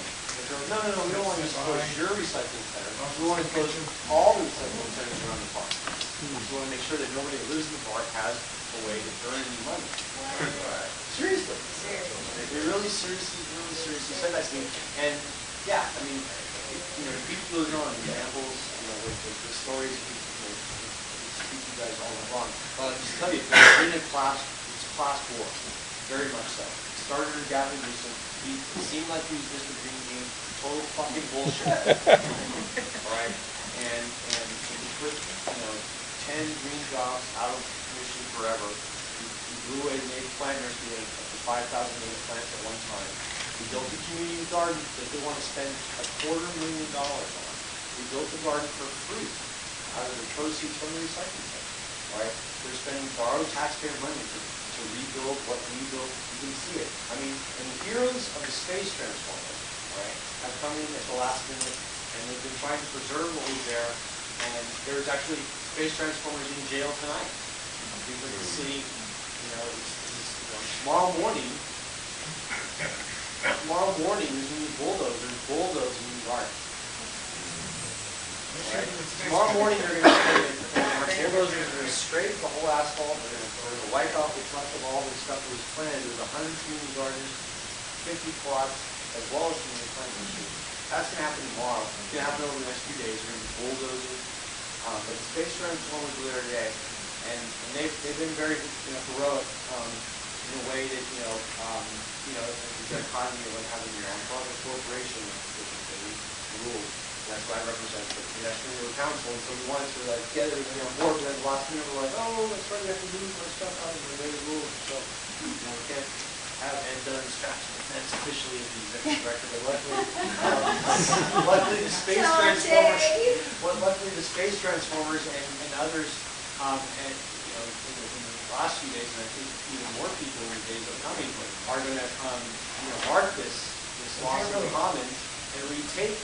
They're like, no, we don't want to close your recycling center. We want to close all the recycling centers around the park. We want to make sure that nobody that lives in the park has a way to earn any money. Seriously. They really seriously said that to me. And yeah, I mean, the beat goes on, examples, with the stories, speak to you guys all along. But I'll just tell you, it's class war, very much so. It started with Gavin Newsom. He seemed like he was Mr. Green Bean, total fucking bullshit. All right? And he put, 10 green jobs out of commission forever. He blew away the native plant nursery at up to 5,000 native plants at one time. We built the community garden that they want to spend $250,000 on. We built the garden for free out of the proceeds from the recycling center. Right? They're spending borrowed taxpayer money to to rebuild what we built. You can see it. I mean, and the heroes of the space transformer, right, have come in at the last minute, and they've been trying to preserve what was there. And there's actually space transformers in jail tonight. Because the city, tomorrow morning is when you bulldoze in New York. Right? Tomorrow morning they're going to bulldoze, they're going to scrape the whole asphalt, they're going to wipe out what's left of all the stuff that was planted. There's 100 community gardens, 50 plots, as well as community planting streets. That's going to happen tomorrow. It's going to happen over the next few days. We're going to be bulldozing. But the space transformers were there today, and they've been very heroic in a way that the economy of like having your own private corporation that rules. That's what I represent the pedestrian neighborhood council, and so we wanted to get everybody on board. But then the last minute we're like, oh, that's right, we have to move our stuff out of the way of rules. So we can't have Ed done scratching the fence officially as the executive director. But luckily the space transformers, and others, and in the last few days, and I think even more people in the days upcoming, are going to mark this loss of the commons and retake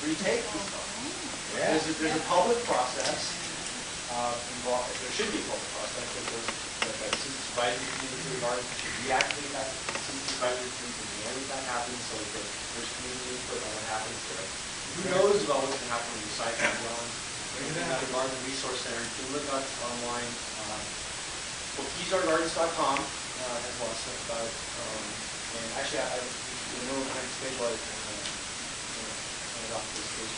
these commons. There's a public process involved. There should be a public process because the supervisory community regards should reactivate that. The supervisory community demand that happens, so that there's community input on what happens there. Who knows about what's going to happen when the site comes on? We've got a garden resource center. You can look up online. KeysOurGardens.com has a lot of stuff about it. And actually, I know behind the stage while off this stage.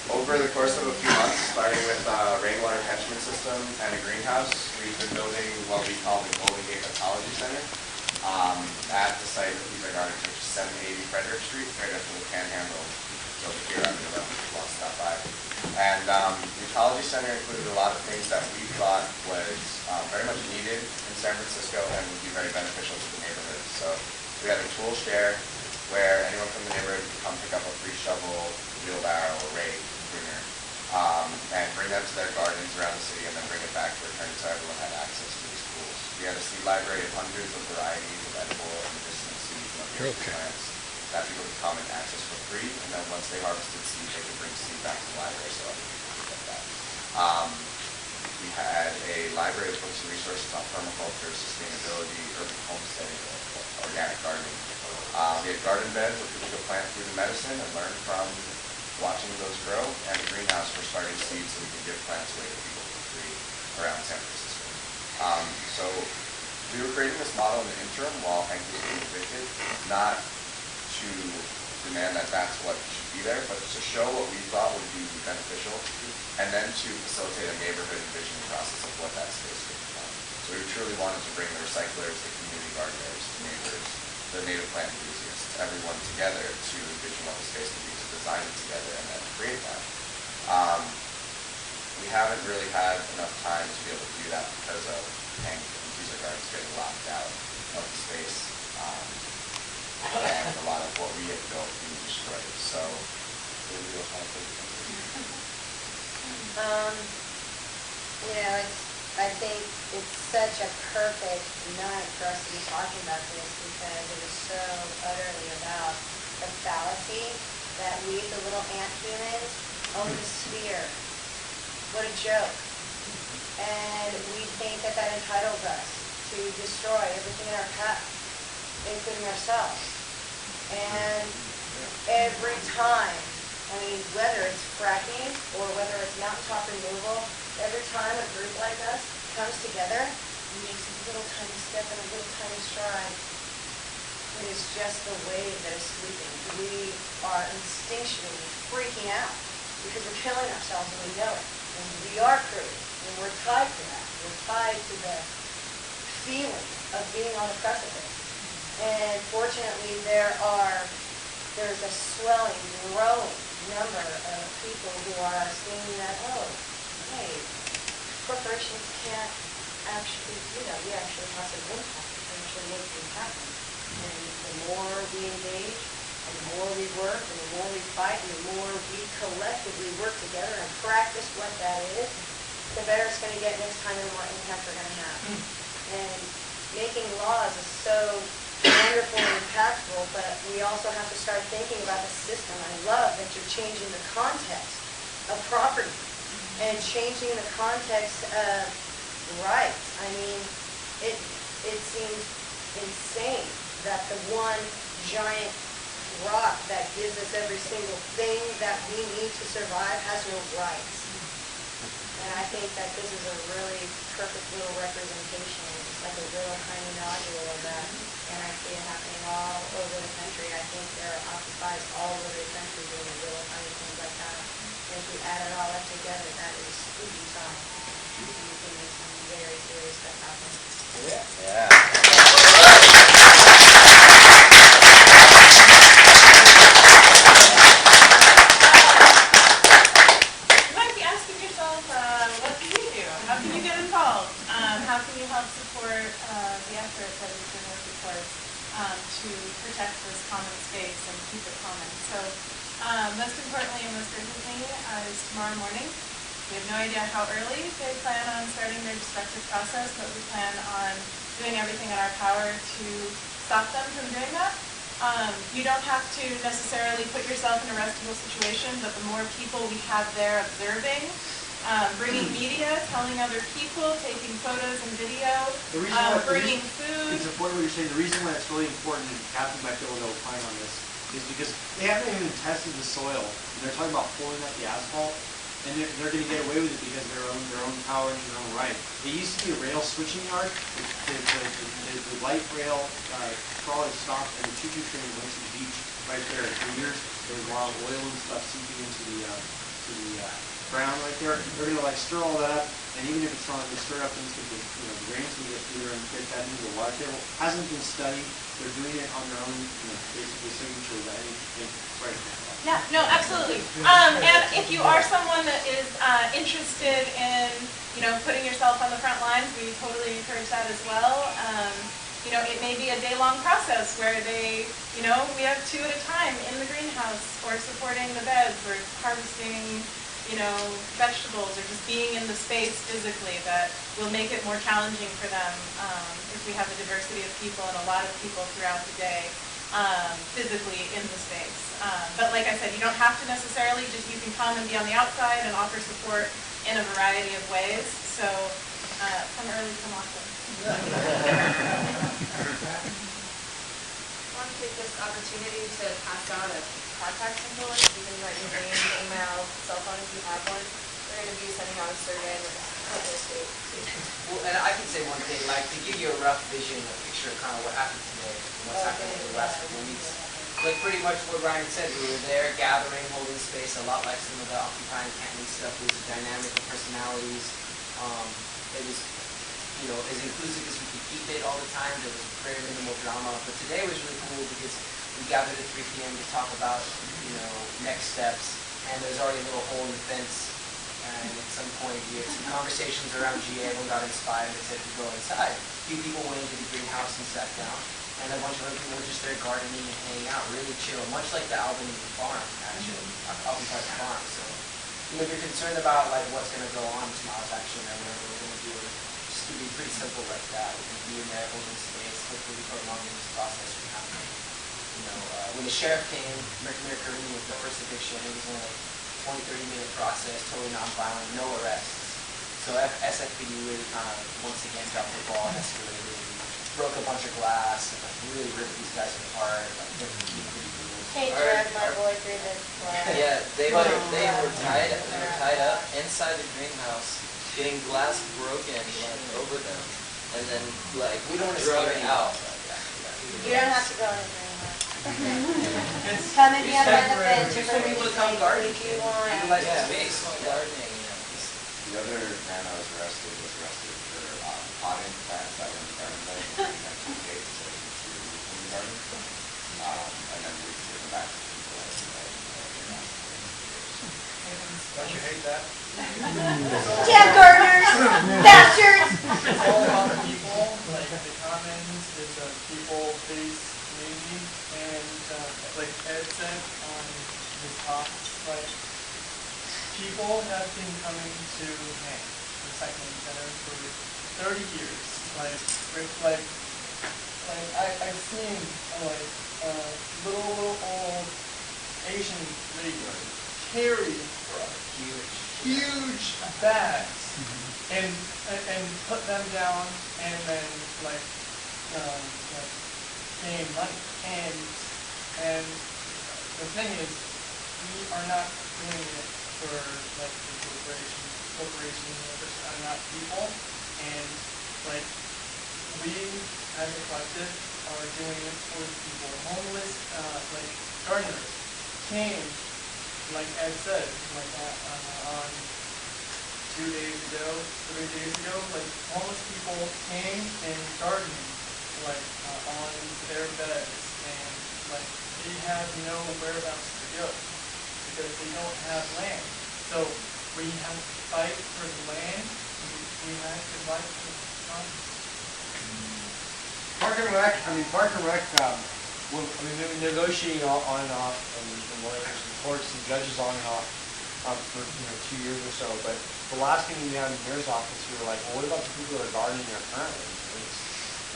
Over the course of a few months, starting with a rainwater catchment system and a greenhouse, we've been building what we call the Golden Gate Ecology Center at the site of Pleaser Gardens, which is 780 Frederick Street, right after the Panhandle. It's over here after the lost stop by. And the Ecology Center included a lot of things that we thought was very much needed in San Francisco and would be very beneficial to the neighborhood. So we had a tool share where anyone from the neighborhood could come pick up a free shovel, wheelbarrow, rake, pruner, and bring them to their gardens around the city and then bring it back to return so everyone had access to these tools. We had a seed library of hundreds of varieties of edible and medicinal seeds and other plants that people could come and access for free, and then once they harvested seed, they could bring seed back to the library so other people could get that. We had a library of books and resources on permaculture, sustainability, urban homesteading, organic gardening. We had garden beds where people could plant food and medicine and learn from watching those grow, and a greenhouse for starting seeds so we can give plants away to people for free around San Francisco. So we were creating this model in the interim while Hank was being evicted, not to demand that that's what should be there, but to show what we thought would be beneficial, and then to facilitate a neighborhood envisioning process of what that space could become. So we truly wanted to bring the recyclers, the community gardeners, the neighbors, the native plant enthusiasts, everyone together to envision what the space could be, to design it together, and then create that. We haven't really had enough time to be able to do that because of Hank and Pleaser Gardens getting locked out of the space, and a lot of what we had built being destroyed. So, anybody else want to take it? I think it's such a perfect night for us to be talking about this because it is so utterly about the fallacy that we, the little ant humans, own the sphere. What a joke. And we think that that entitles us to destroy everything in our path, including ourselves. And every time, whether it's fracking or whether it's mountaintop removal, every time a group like us comes together and makes a little tiny step and a little tiny stride, it is just the wave that is sweeping. We are instinctually freaking out because we're killing ourselves and we know it. And we are creative, and we're tied to that. We're tied to the feeling of being on a precipice. And fortunately, there's a swelling, growing number of people who are seeing that, oh, hey, corporations can't actually do that. We actually have some impact. We can actually make things happen. And the more we engage, and the more we work, and the more we fight, and the more we collectively work together and practice what that is, the better it's going to get next time and the more impact we're going to have. And making laws is so wonderful and impactful, but we also have to start thinking about the system. I love that you're changing the context of property and changing the context of rights. I mean, it seems insane that the one giant rock that gives us every single thing that we need to survive has no rights. And I think that this is a really perfect little representation, like a little tiny nodule of that. And I see it happening all over the country. I think there are occupies all over the country doing little tiny things like that. And if we add it all up together, that is spooky time. You can make some very serious stuff happen. You might be asking yourself, what can you do? How can you get involved? How can you help support the effort that we've been working towards to protect this common space and keep it common? So most importantly and most urgently is tomorrow morning. We have no idea how early they plan on starting their destructive process, but we plan on doing everything in our power to stop them from doing that. You don't have to necessarily put yourself in a arrestable situation, but the more people we have there observing, bringing media, telling other people, taking photos and video, bringing food. It's important what you're saying. The reason why it's really important, and Captain might be able to opine on this, is because they haven't even tested the soil. And they're talking about pulling up the asphalt, and they're going to get away with it because of their own power and their own right. It used to be a rail switching yard. The light rail trolley stopped, and the choo-choo train went to the beach right there. For years, there was a lot of oil and stuff seeping into the ground right there. They're going to like stir all that up, and even if it's not going to stir up into the drains and get through and get that into the water table, hasn't been studied. They're doing it on their own, basically signature without anything. Sorry. Yeah, no, absolutely. And if you are someone that is interested in, putting yourself on the front lines, we totally encourage that as well. It may be a day-long process where we have 2 at a time in the greenhouse, or supporting the beds, or harvesting, vegetables, or just being in the space physically that will make it more challenging for them if we have a diversity of people and a lot of people throughout the day physically in the space. But like I said, you don't have to necessarily, you can come and be on the outside and offer support in a variety of ways. So come early, come often. I want to take this opportunity to pass out a contact info. You can write your name, email, cell phone if you have one. We're going to be sending out a survey in the state. Well, and I can say one thing, like to give you a rough vision, a picture of kind of what happened today and what's happened over the last couple of weeks. Like pretty much what Ryan said, we were there gathering, holding space, a lot like some of the occupying camping stuff. It was a dynamic of personalities. It was, as inclusive as we could keep it all the time. There was very minimal drama. But today was really cool because we gathered at 3 p.m. to talk about, next steps. And there's already a little hole in the fence. And at some point, we had some conversations around GA. Everyone got inspired and said to go inside. A few people went into the greenhouse and sat down. And a bunch of other people were just there gardening and hanging out, really chill, much like the Albany farm, actually, Albany Park farm. So, if you're concerned about like what's going to go on tomorrow's action or whatever we're going to do, just to be pretty simple like that. We're going to be in there holding space, hopefully prolonging this process from happening. When the sheriff came, Mayor Curtin, with the first eviction, it was only like 20-30 minute process, totally non-violent, no arrests. So SFPD really once again dropped the ball and escalated. Broke a bunch of glass and really ripped these guys apart. They're pretty brutal. Hey, Jeff, my boy through the glass. Yeah, they were tied up inside the greenhouse, getting glass broken over them, and then We don't want to thrown scare you out. You don't have to go in the greenhouse. Come and be on the fence. Just for people to come garden. If you want. Utilize the space. Gardening. The other man I was arrested for potting plants that were in the garden bed. We had 2 cases. We Don't you hate that? Damn gardeners! Bastards! It's all about people, like the commons is a people-based community, and like Ed said on his talk, like people have been coming to recycling center for 30 years. Like with I've seen little old Asian lady carry huge bags and put them down and then gain money. And the thing is, we are not doing it for like the corporation are not people, and like we as a collective are doing it for the people. Homeless like gardeners came, like Ed said, on 2 days ago, 3 days ago, like homeless people came and gardened on their beds, and like they have no whereabouts to go because they don't have land. So we have to fight for the land. We have to fight for the commons. Park and Rec, we're negotiating on and off, and lawyers and courts and judges on and off for 2 years or so. But the last thing we had in the mayor's office, we were like, well, what about the people that are gardening there currently?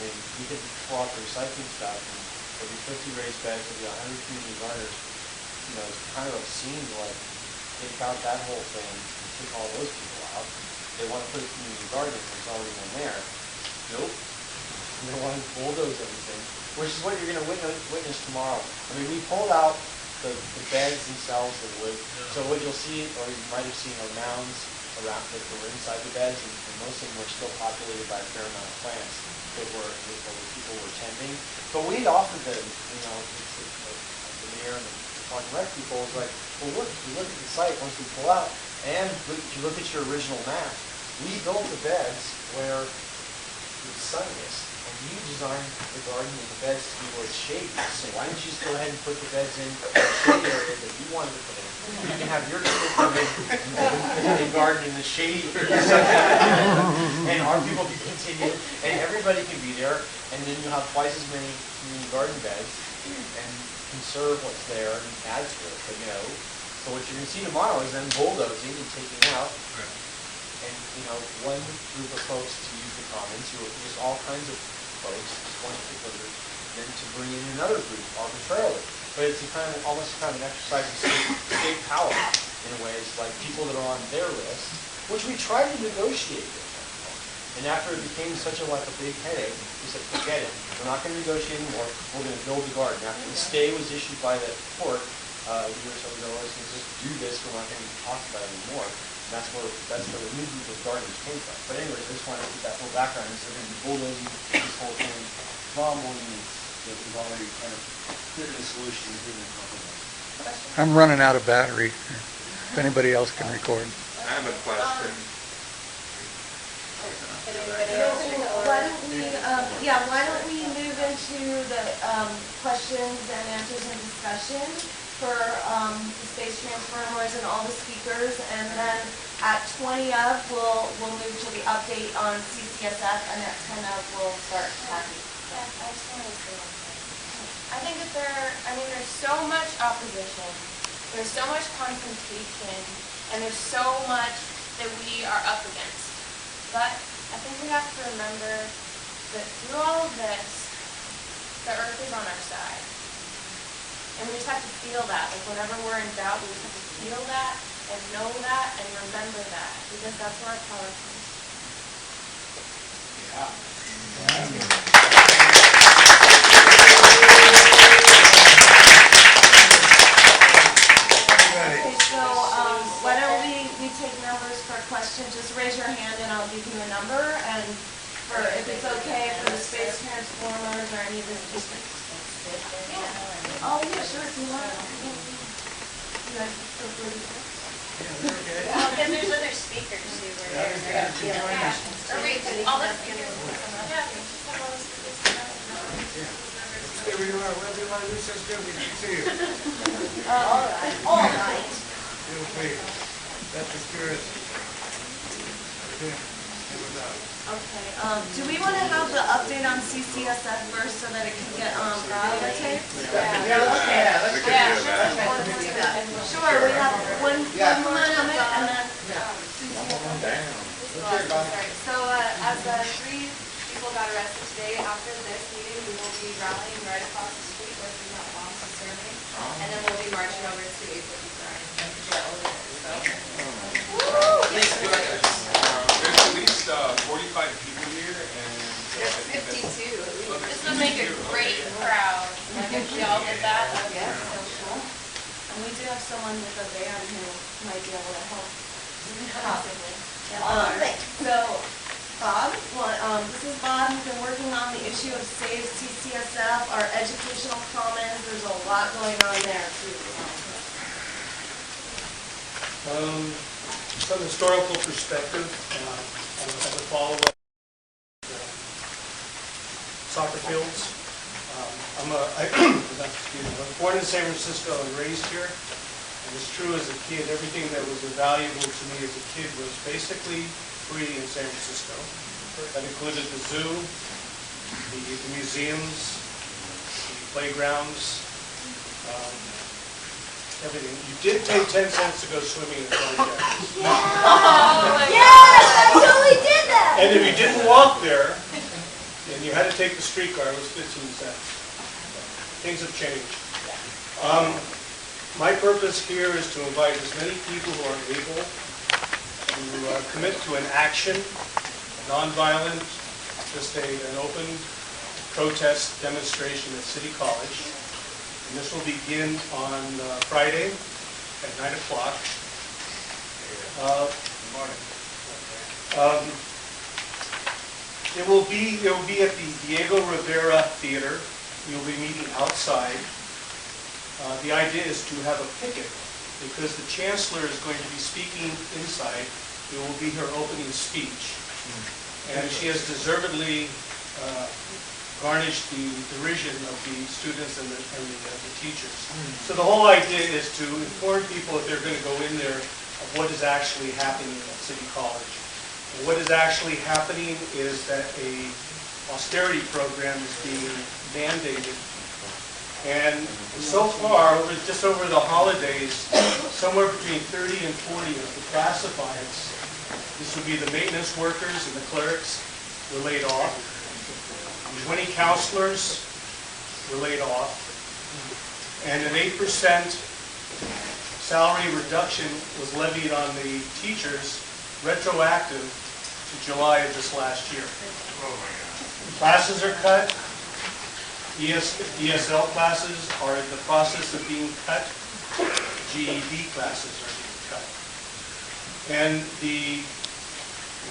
We could pull out the recycling stuff, and there'll be 50 raised beds, there'll be 100 community gardeners. It's kind of obscene to like take out that whole thing and take all those people out. They want to put a community garden, there's already one there. Nope. They want to bulldoze everything, which is what you're going to witness tomorrow. We pulled out the beds themselves, the wood. So what you'll see, or you might have seen, are mounds around that were inside the beds, and most of them were still populated by a fair amount of plants that people were tending. But we'd offered them, the mayor and the Park and Rec people was like, well, look, if you look at the site once we pull out, and if you look at your original map, we built the beds where the sun is. And you designed the garden and the beds to be where it's shady. So why don't you just go ahead and put the beds in the shady area that you wanted to put in? You can have your people come in and garden in the shady area. And our people can continue, and everybody can be there, and then you'll have twice as many community garden beds and conserve what's there and add to it. But so what you're going to see tomorrow is them bulldozing and taking out. And, one group of folks to use the commons, who are just all kinds of folks, just one particular group, then to bring in another group arbitrarily. But it's almost an exercise of state power in a way. It's like people that are on their list, which we tried to negotiate with them. And after it became such a big headache, we said, forget it. We're not going to negotiate anymore. We're going to build the garden. After the stay was issued by the court a year or so ago, I was going to just do this. We're not going to talk about it anymore. That's where the new group of gardeners came from. But anyways, I just wanted to put that whole background. Is they're going to be bulldozing this whole thing far more than we've already kind of put in a solution we've been talking about. I'm running out of battery. If anybody else can record. I have a question. Why don't we move into the questions and answers and discussion for the space transformers and all the speakers, and then at 20 of we'll move to the update on CCSF, and at 10 of we'll start talking. Yes, I just want to say one thing. I think that there's so much opposition, there's so much confrontation, and there's so much that we are up against. But I think we have to remember that through all of this, the earth is on our side. And we just have to feel that. Whenever we're in doubt, we just have to feel that and know that and remember that, because that's where our power comes. Okay, so why don't we take numbers for questions? Just raise your hand and I'll give you a number, and if it's okay for the space transformers or any of this districts. Oh, yeah, sure, if you want. You guys feel free to talk. Well, because there's other speakers who were there. Or wait, all the speakers. We'll do my recess, we can see you. All right. Feel free. That's the spirit. Okay, do we want to have the update on CCSF first so that it can get, videotaped? We could do that. Sure, we have one more comment and then. Sorry. So, as three people got arrested today, after this meeting, we will be rallying right across the street where we have bombs and serving, and then we'll be marching over to 859 and jail over there. There's at least 45 people here, and There's 52. This would make a great crowd, like if we all did that, that would be so cool. And we do have someone with a van who might be able to help, possibly. So, Bob, this is Bob, who's been working on the issue of Save CCSF, our educational commons, there's a lot going on there too. From a historical perspective, as a follow-up, soccer fields. I was born in San Francisco and raised here. And it's true as a kid, everything that was valuable to me as a kid was basically free in San Francisco. That included the zoo, the museums, the playgrounds, everything. You did pay 10 cents to go swimming in Florida. Yes, I totally did that. And if you didn't walk there, and you had to take the streetcar, it was 15 cents. Things have changed. My purpose here is to invite as many people who are able to commit to an action, nonviolent, just an open protest demonstration at City College. And this will begin on Friday at 9 o'clock. Good morning. It will be at the Diego Rivera Theater. You'll be meeting outside. The idea is to have a picket because the chancellor is going to be speaking inside. It will be her opening speech. And she has deservedly garnished the derision of the students and the teachers. So the whole idea is to inform people if they're going to go in there of what is actually happening at City College. And what is actually happening is that a austerity program is being mandated. And so far, just over the holidays, somewhere between 30 and 40 of the classifieds, this would be the maintenance workers and the clerks, were laid off. 20 counselors were laid off. And an 8% salary reduction was levied on the teachers, retroactive to July of this last year. Classes are cut. ESL classes are in the process of being cut. GED classes are being cut. And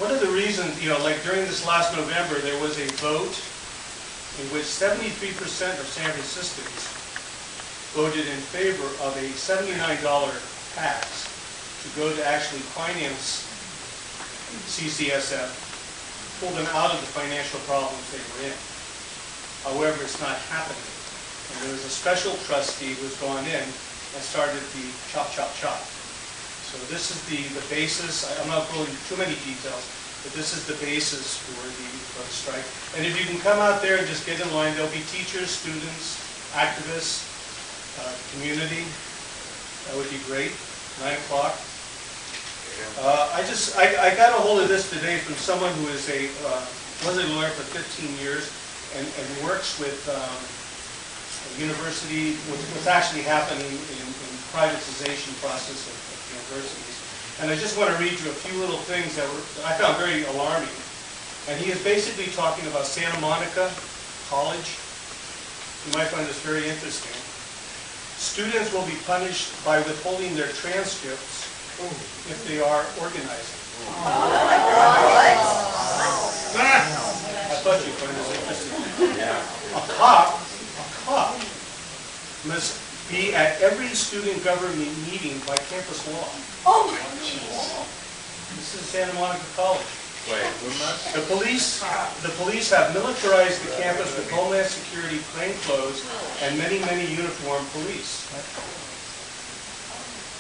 one of the reasons, like during this last November, there was a vote in which 73% of San Franciscans voted in favor of a $79 tax to go to actually finance CCSF, pull them out of the financial problems they were in. However, it's not happening. And there was a special trustee who's gone in and started the chop, chop, chop. So this is the basis. I'm not going into too many details, but this is the basis for the strike. And if you can come out there and just get in line, there'll be teachers, students, activists, community. That would be great. 9 o'clock. I got a hold of this today from someone who is was a lawyer for 15 years and works with a university, what's actually happening in privatization process of universities. And I just want to read you a few little things that I found very alarming. And he is basically talking about Santa Monica College. You might find this very interesting. Students will be punished by withholding their transcripts if they are organizing. I thought you'd find this interesting. A cop must be at every student government meeting by campus law. Oh my This is Santa Monica College. Wait, who must? The police have militarized the campus with Homeland Security plainclothes and many, many uniformed police.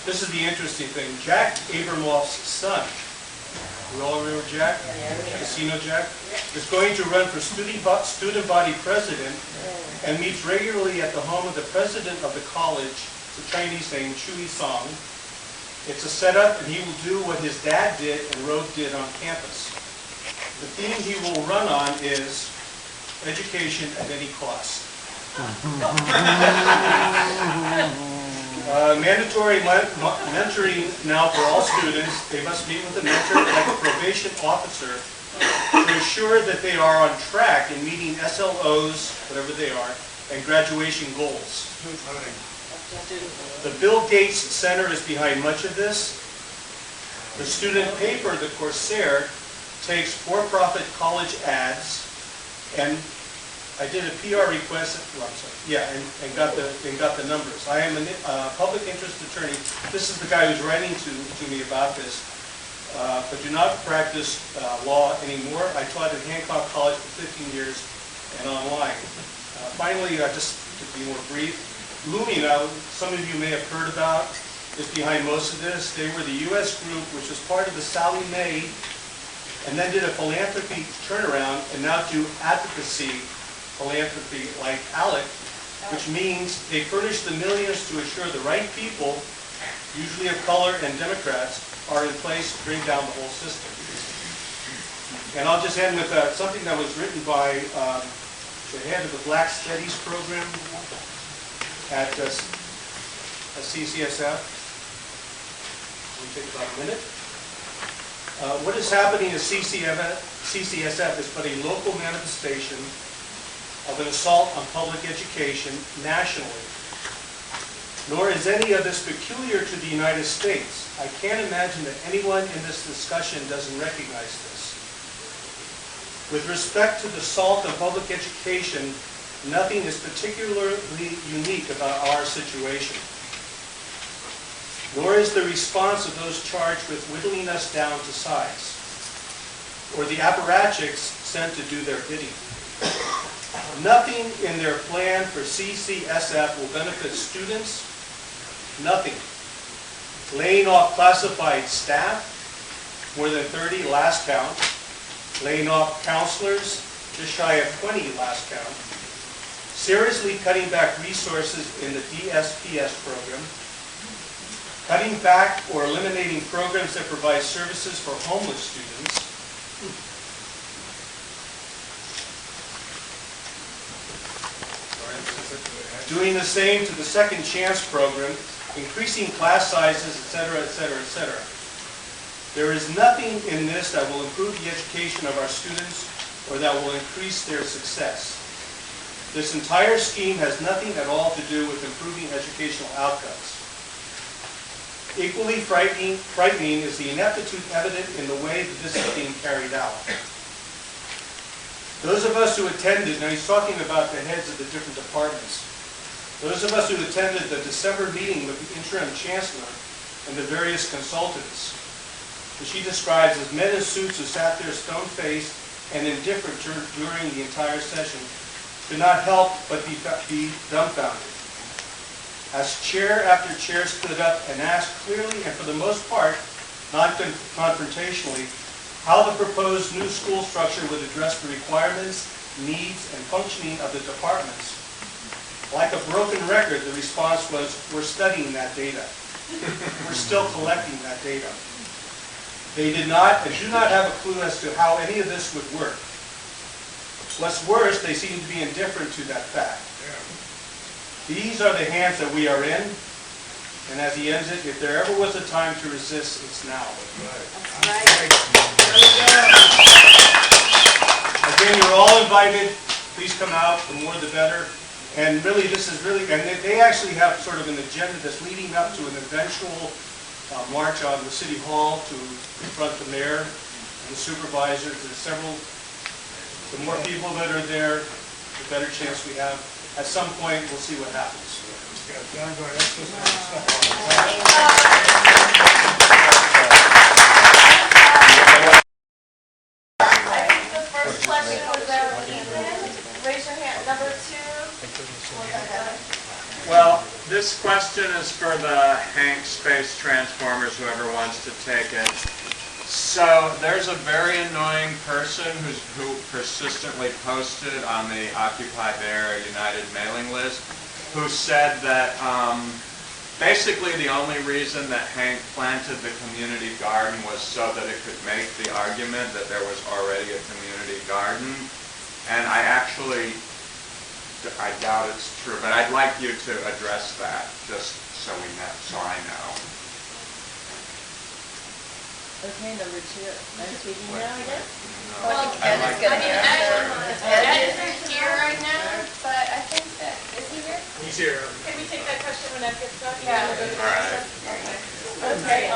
This is the interesting thing. Jack Abramoff's son, we all remember Jack? Casino Jack? Is going to run for student body president and meets regularly at the home of the president of the college. It's a Chinese name, Chui Song. It's a setup, and he will do what his dad did and Rode did on campus. The theme he will run on is education at any cost. Mandatory mentoring now for all students. They must meet with a mentor like a probation officer to ensure that they are on track in meeting SLOs, whatever they are, and graduation goals. The Bill Gates Center is behind much of this. The student paper, the Corsair, takes for-profit college ads, and I did a PR request, well, I'm sorry, yeah, and got the numbers. I am a public interest attorney. This is the guy who's writing to me about this, but do not practice law anymore. I taught at Hancock College for 15 years and online. Finally, just to be more brief, Lumina, some of you may have heard about, is behind most of this. They were the U.S. group, which was part of the Sallie Mae, and then did a philanthropy turnaround, and now do advocacy philanthropy like ALEC, which means they furnish the millions to assure the right people, usually of color and Democrats, are in place to bring down the whole system. And I'll just end with something that was written by the head of the Black Studies program at CCSF. It'll take about a minute. What is happening at CCSF is but a local manifestation of an assault on public education nationally. Nor is any of this peculiar to the United States. I can't imagine that anyone in this discussion doesn't recognize this. With respect to the assault on public education, nothing is particularly unique about our situation. Nor is the response of those charged with whittling us down to size, or the apparatchiks sent to do their bidding. Nothing in their plan for CCSF will benefit students. Nothing. Laying off classified staff, more than 30 last count. Laying off counselors, just shy of 20 last count. Seriously cutting back resources in the DSPS program. Cutting back or eliminating programs that provide services for homeless students. Doing the same to the Second Chance program, increasing class sizes, etc., etc., etc. There is nothing in this that will improve the education of our students or that will increase their success. This entire scheme has nothing at all to do with improving educational outcomes. Equally frightening is the ineptitude evident in the way that this is being carried out. Those of us who attended, now he's talking about the heads of the different departments. Those of us who attended the December meeting with the interim chancellor and the various consultants, which he describes as men in suits who sat there stone-faced and indifferent during the entire session, could not help but be dumbfounded. As chair after chair stood up and asked clearly and for the most part, non-confrontationally, how the proposed new school structure would address the requirements, needs, and functioning of the departments. Like a broken record, the response was, we're studying that data. We're still collecting that data. They did not and do not have a clue as to how any of this would work. What's worse, they seem to be indifferent to that fact. These are the hands that we are in, and as he ends it, if there ever was a time to resist, it's now. Again, you're all invited. Please come out. The more, the better. And really, this is really, and they actually have sort of an agenda that's leading up to an eventual march on the City Hall to confront the mayor and the supervisors. There's several, the more people that are there, the better chance we have. At some point, we'll see what happens. I think the first question was Ethan. Raise your hand. Number 2. Well, this question is for the Hank Space Transformers, whoever wants to take it. So there's a very annoying person who persistently posted on the Occupy Bear United mailing list, who said that basically the only reason that Hank planted the community garden was so that it could make the argument that there was already a community garden. And I doubt it's true, but I'd like you to address that, just so we know, so I know. Okay, number two. I'm speaking now, I guess? Well, I'd like to answer. Ed isn't here right now, but I think that, is he here? He's here. Can we take that question when Ed gets back? All Yeah. right. Okay.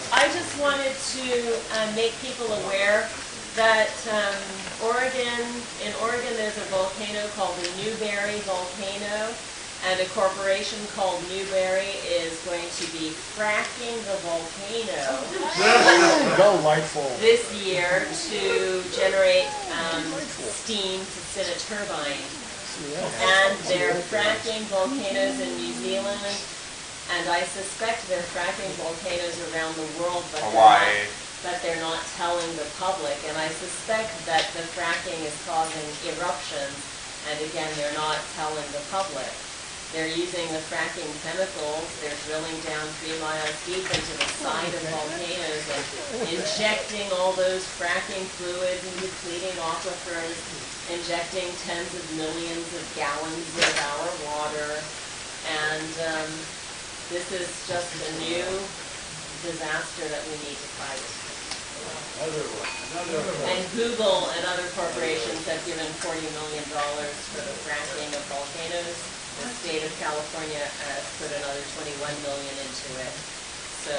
I just wanted to make people aware that in Oregon there's a volcano called the Newberry volcano, and a corporation called Newberry is going to be fracking the volcano Delightful. this year to generate steam to spin a turbine. And they're fracking volcanoes in New Zealand, and I suspect they're fracking volcanoes around the world, but they're not telling the public. And I suspect that the fracking is causing eruptions, and again, they're not telling the public. They're using the fracking chemicals. They're drilling down 3 miles deep into the side of volcanoes and injecting all those fracking fluids and depleting aquifers, injecting tens of millions of gallons of our water. And this is just a new disaster that we need to fight. And Google and other corporations have given $40 million for the fracking of volcanoes. The state of California has put another $21 million into it. So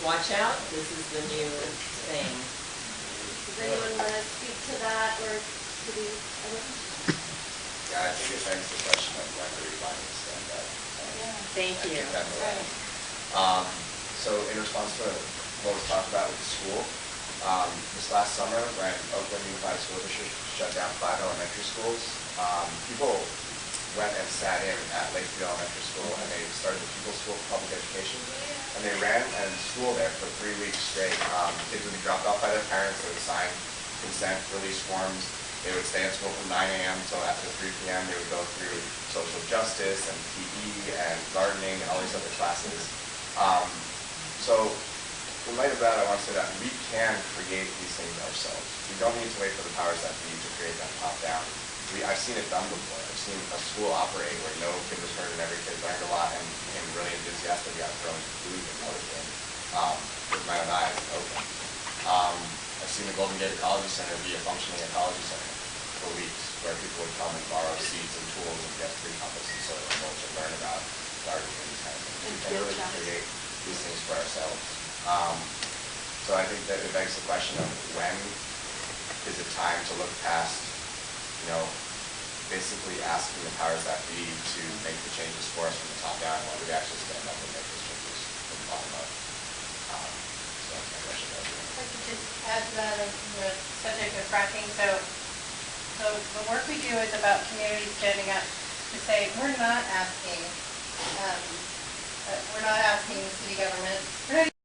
watch out, this is the new thing. Does anyone want to speak to that, or to the other? Yeah, I think it begs the question of when do we finally stand up? Thank you. So in response to what was talked about with the school, this last summer when Oakland Unified School District shut down 5 elementary schools, people went and sat in at Lakeview Elementary School, and they started the People's School for Public Education, and they ran and school there for 3 weeks straight. Kids would be dropped off by their parents, they would sign consent release forms, they would stay at school from 9 a.m. until after 3 p.m. They would go through social justice and PE and gardening and all these other classes. So in light of that, I want to say that we can create these things ourselves. We don't need to wait for the powers that be to create them top down. I've seen it done before. I've seen a school operate where no kid was hurt and every kid learned a lot and became really enthusiastic about growing food and motivated with my own eyes in Oakland. I've seen the Golden Gate Ecology Center be a functioning ecology center for weeks where people would come and borrow seeds and tools and get pre-compost and soil and mulch and learn about gardening and these kinds of things. We can really create these things for ourselves. So I think that it begs the question of when is it time to look past, basically asking the powers that be to make the changes for us from the top down, when do we actually stand up and make those changes from the bottom up? So that's my question. If I could just add to that on the subject of fracking. So the work we do is about communities standing up to say, we're not asking city government, we're not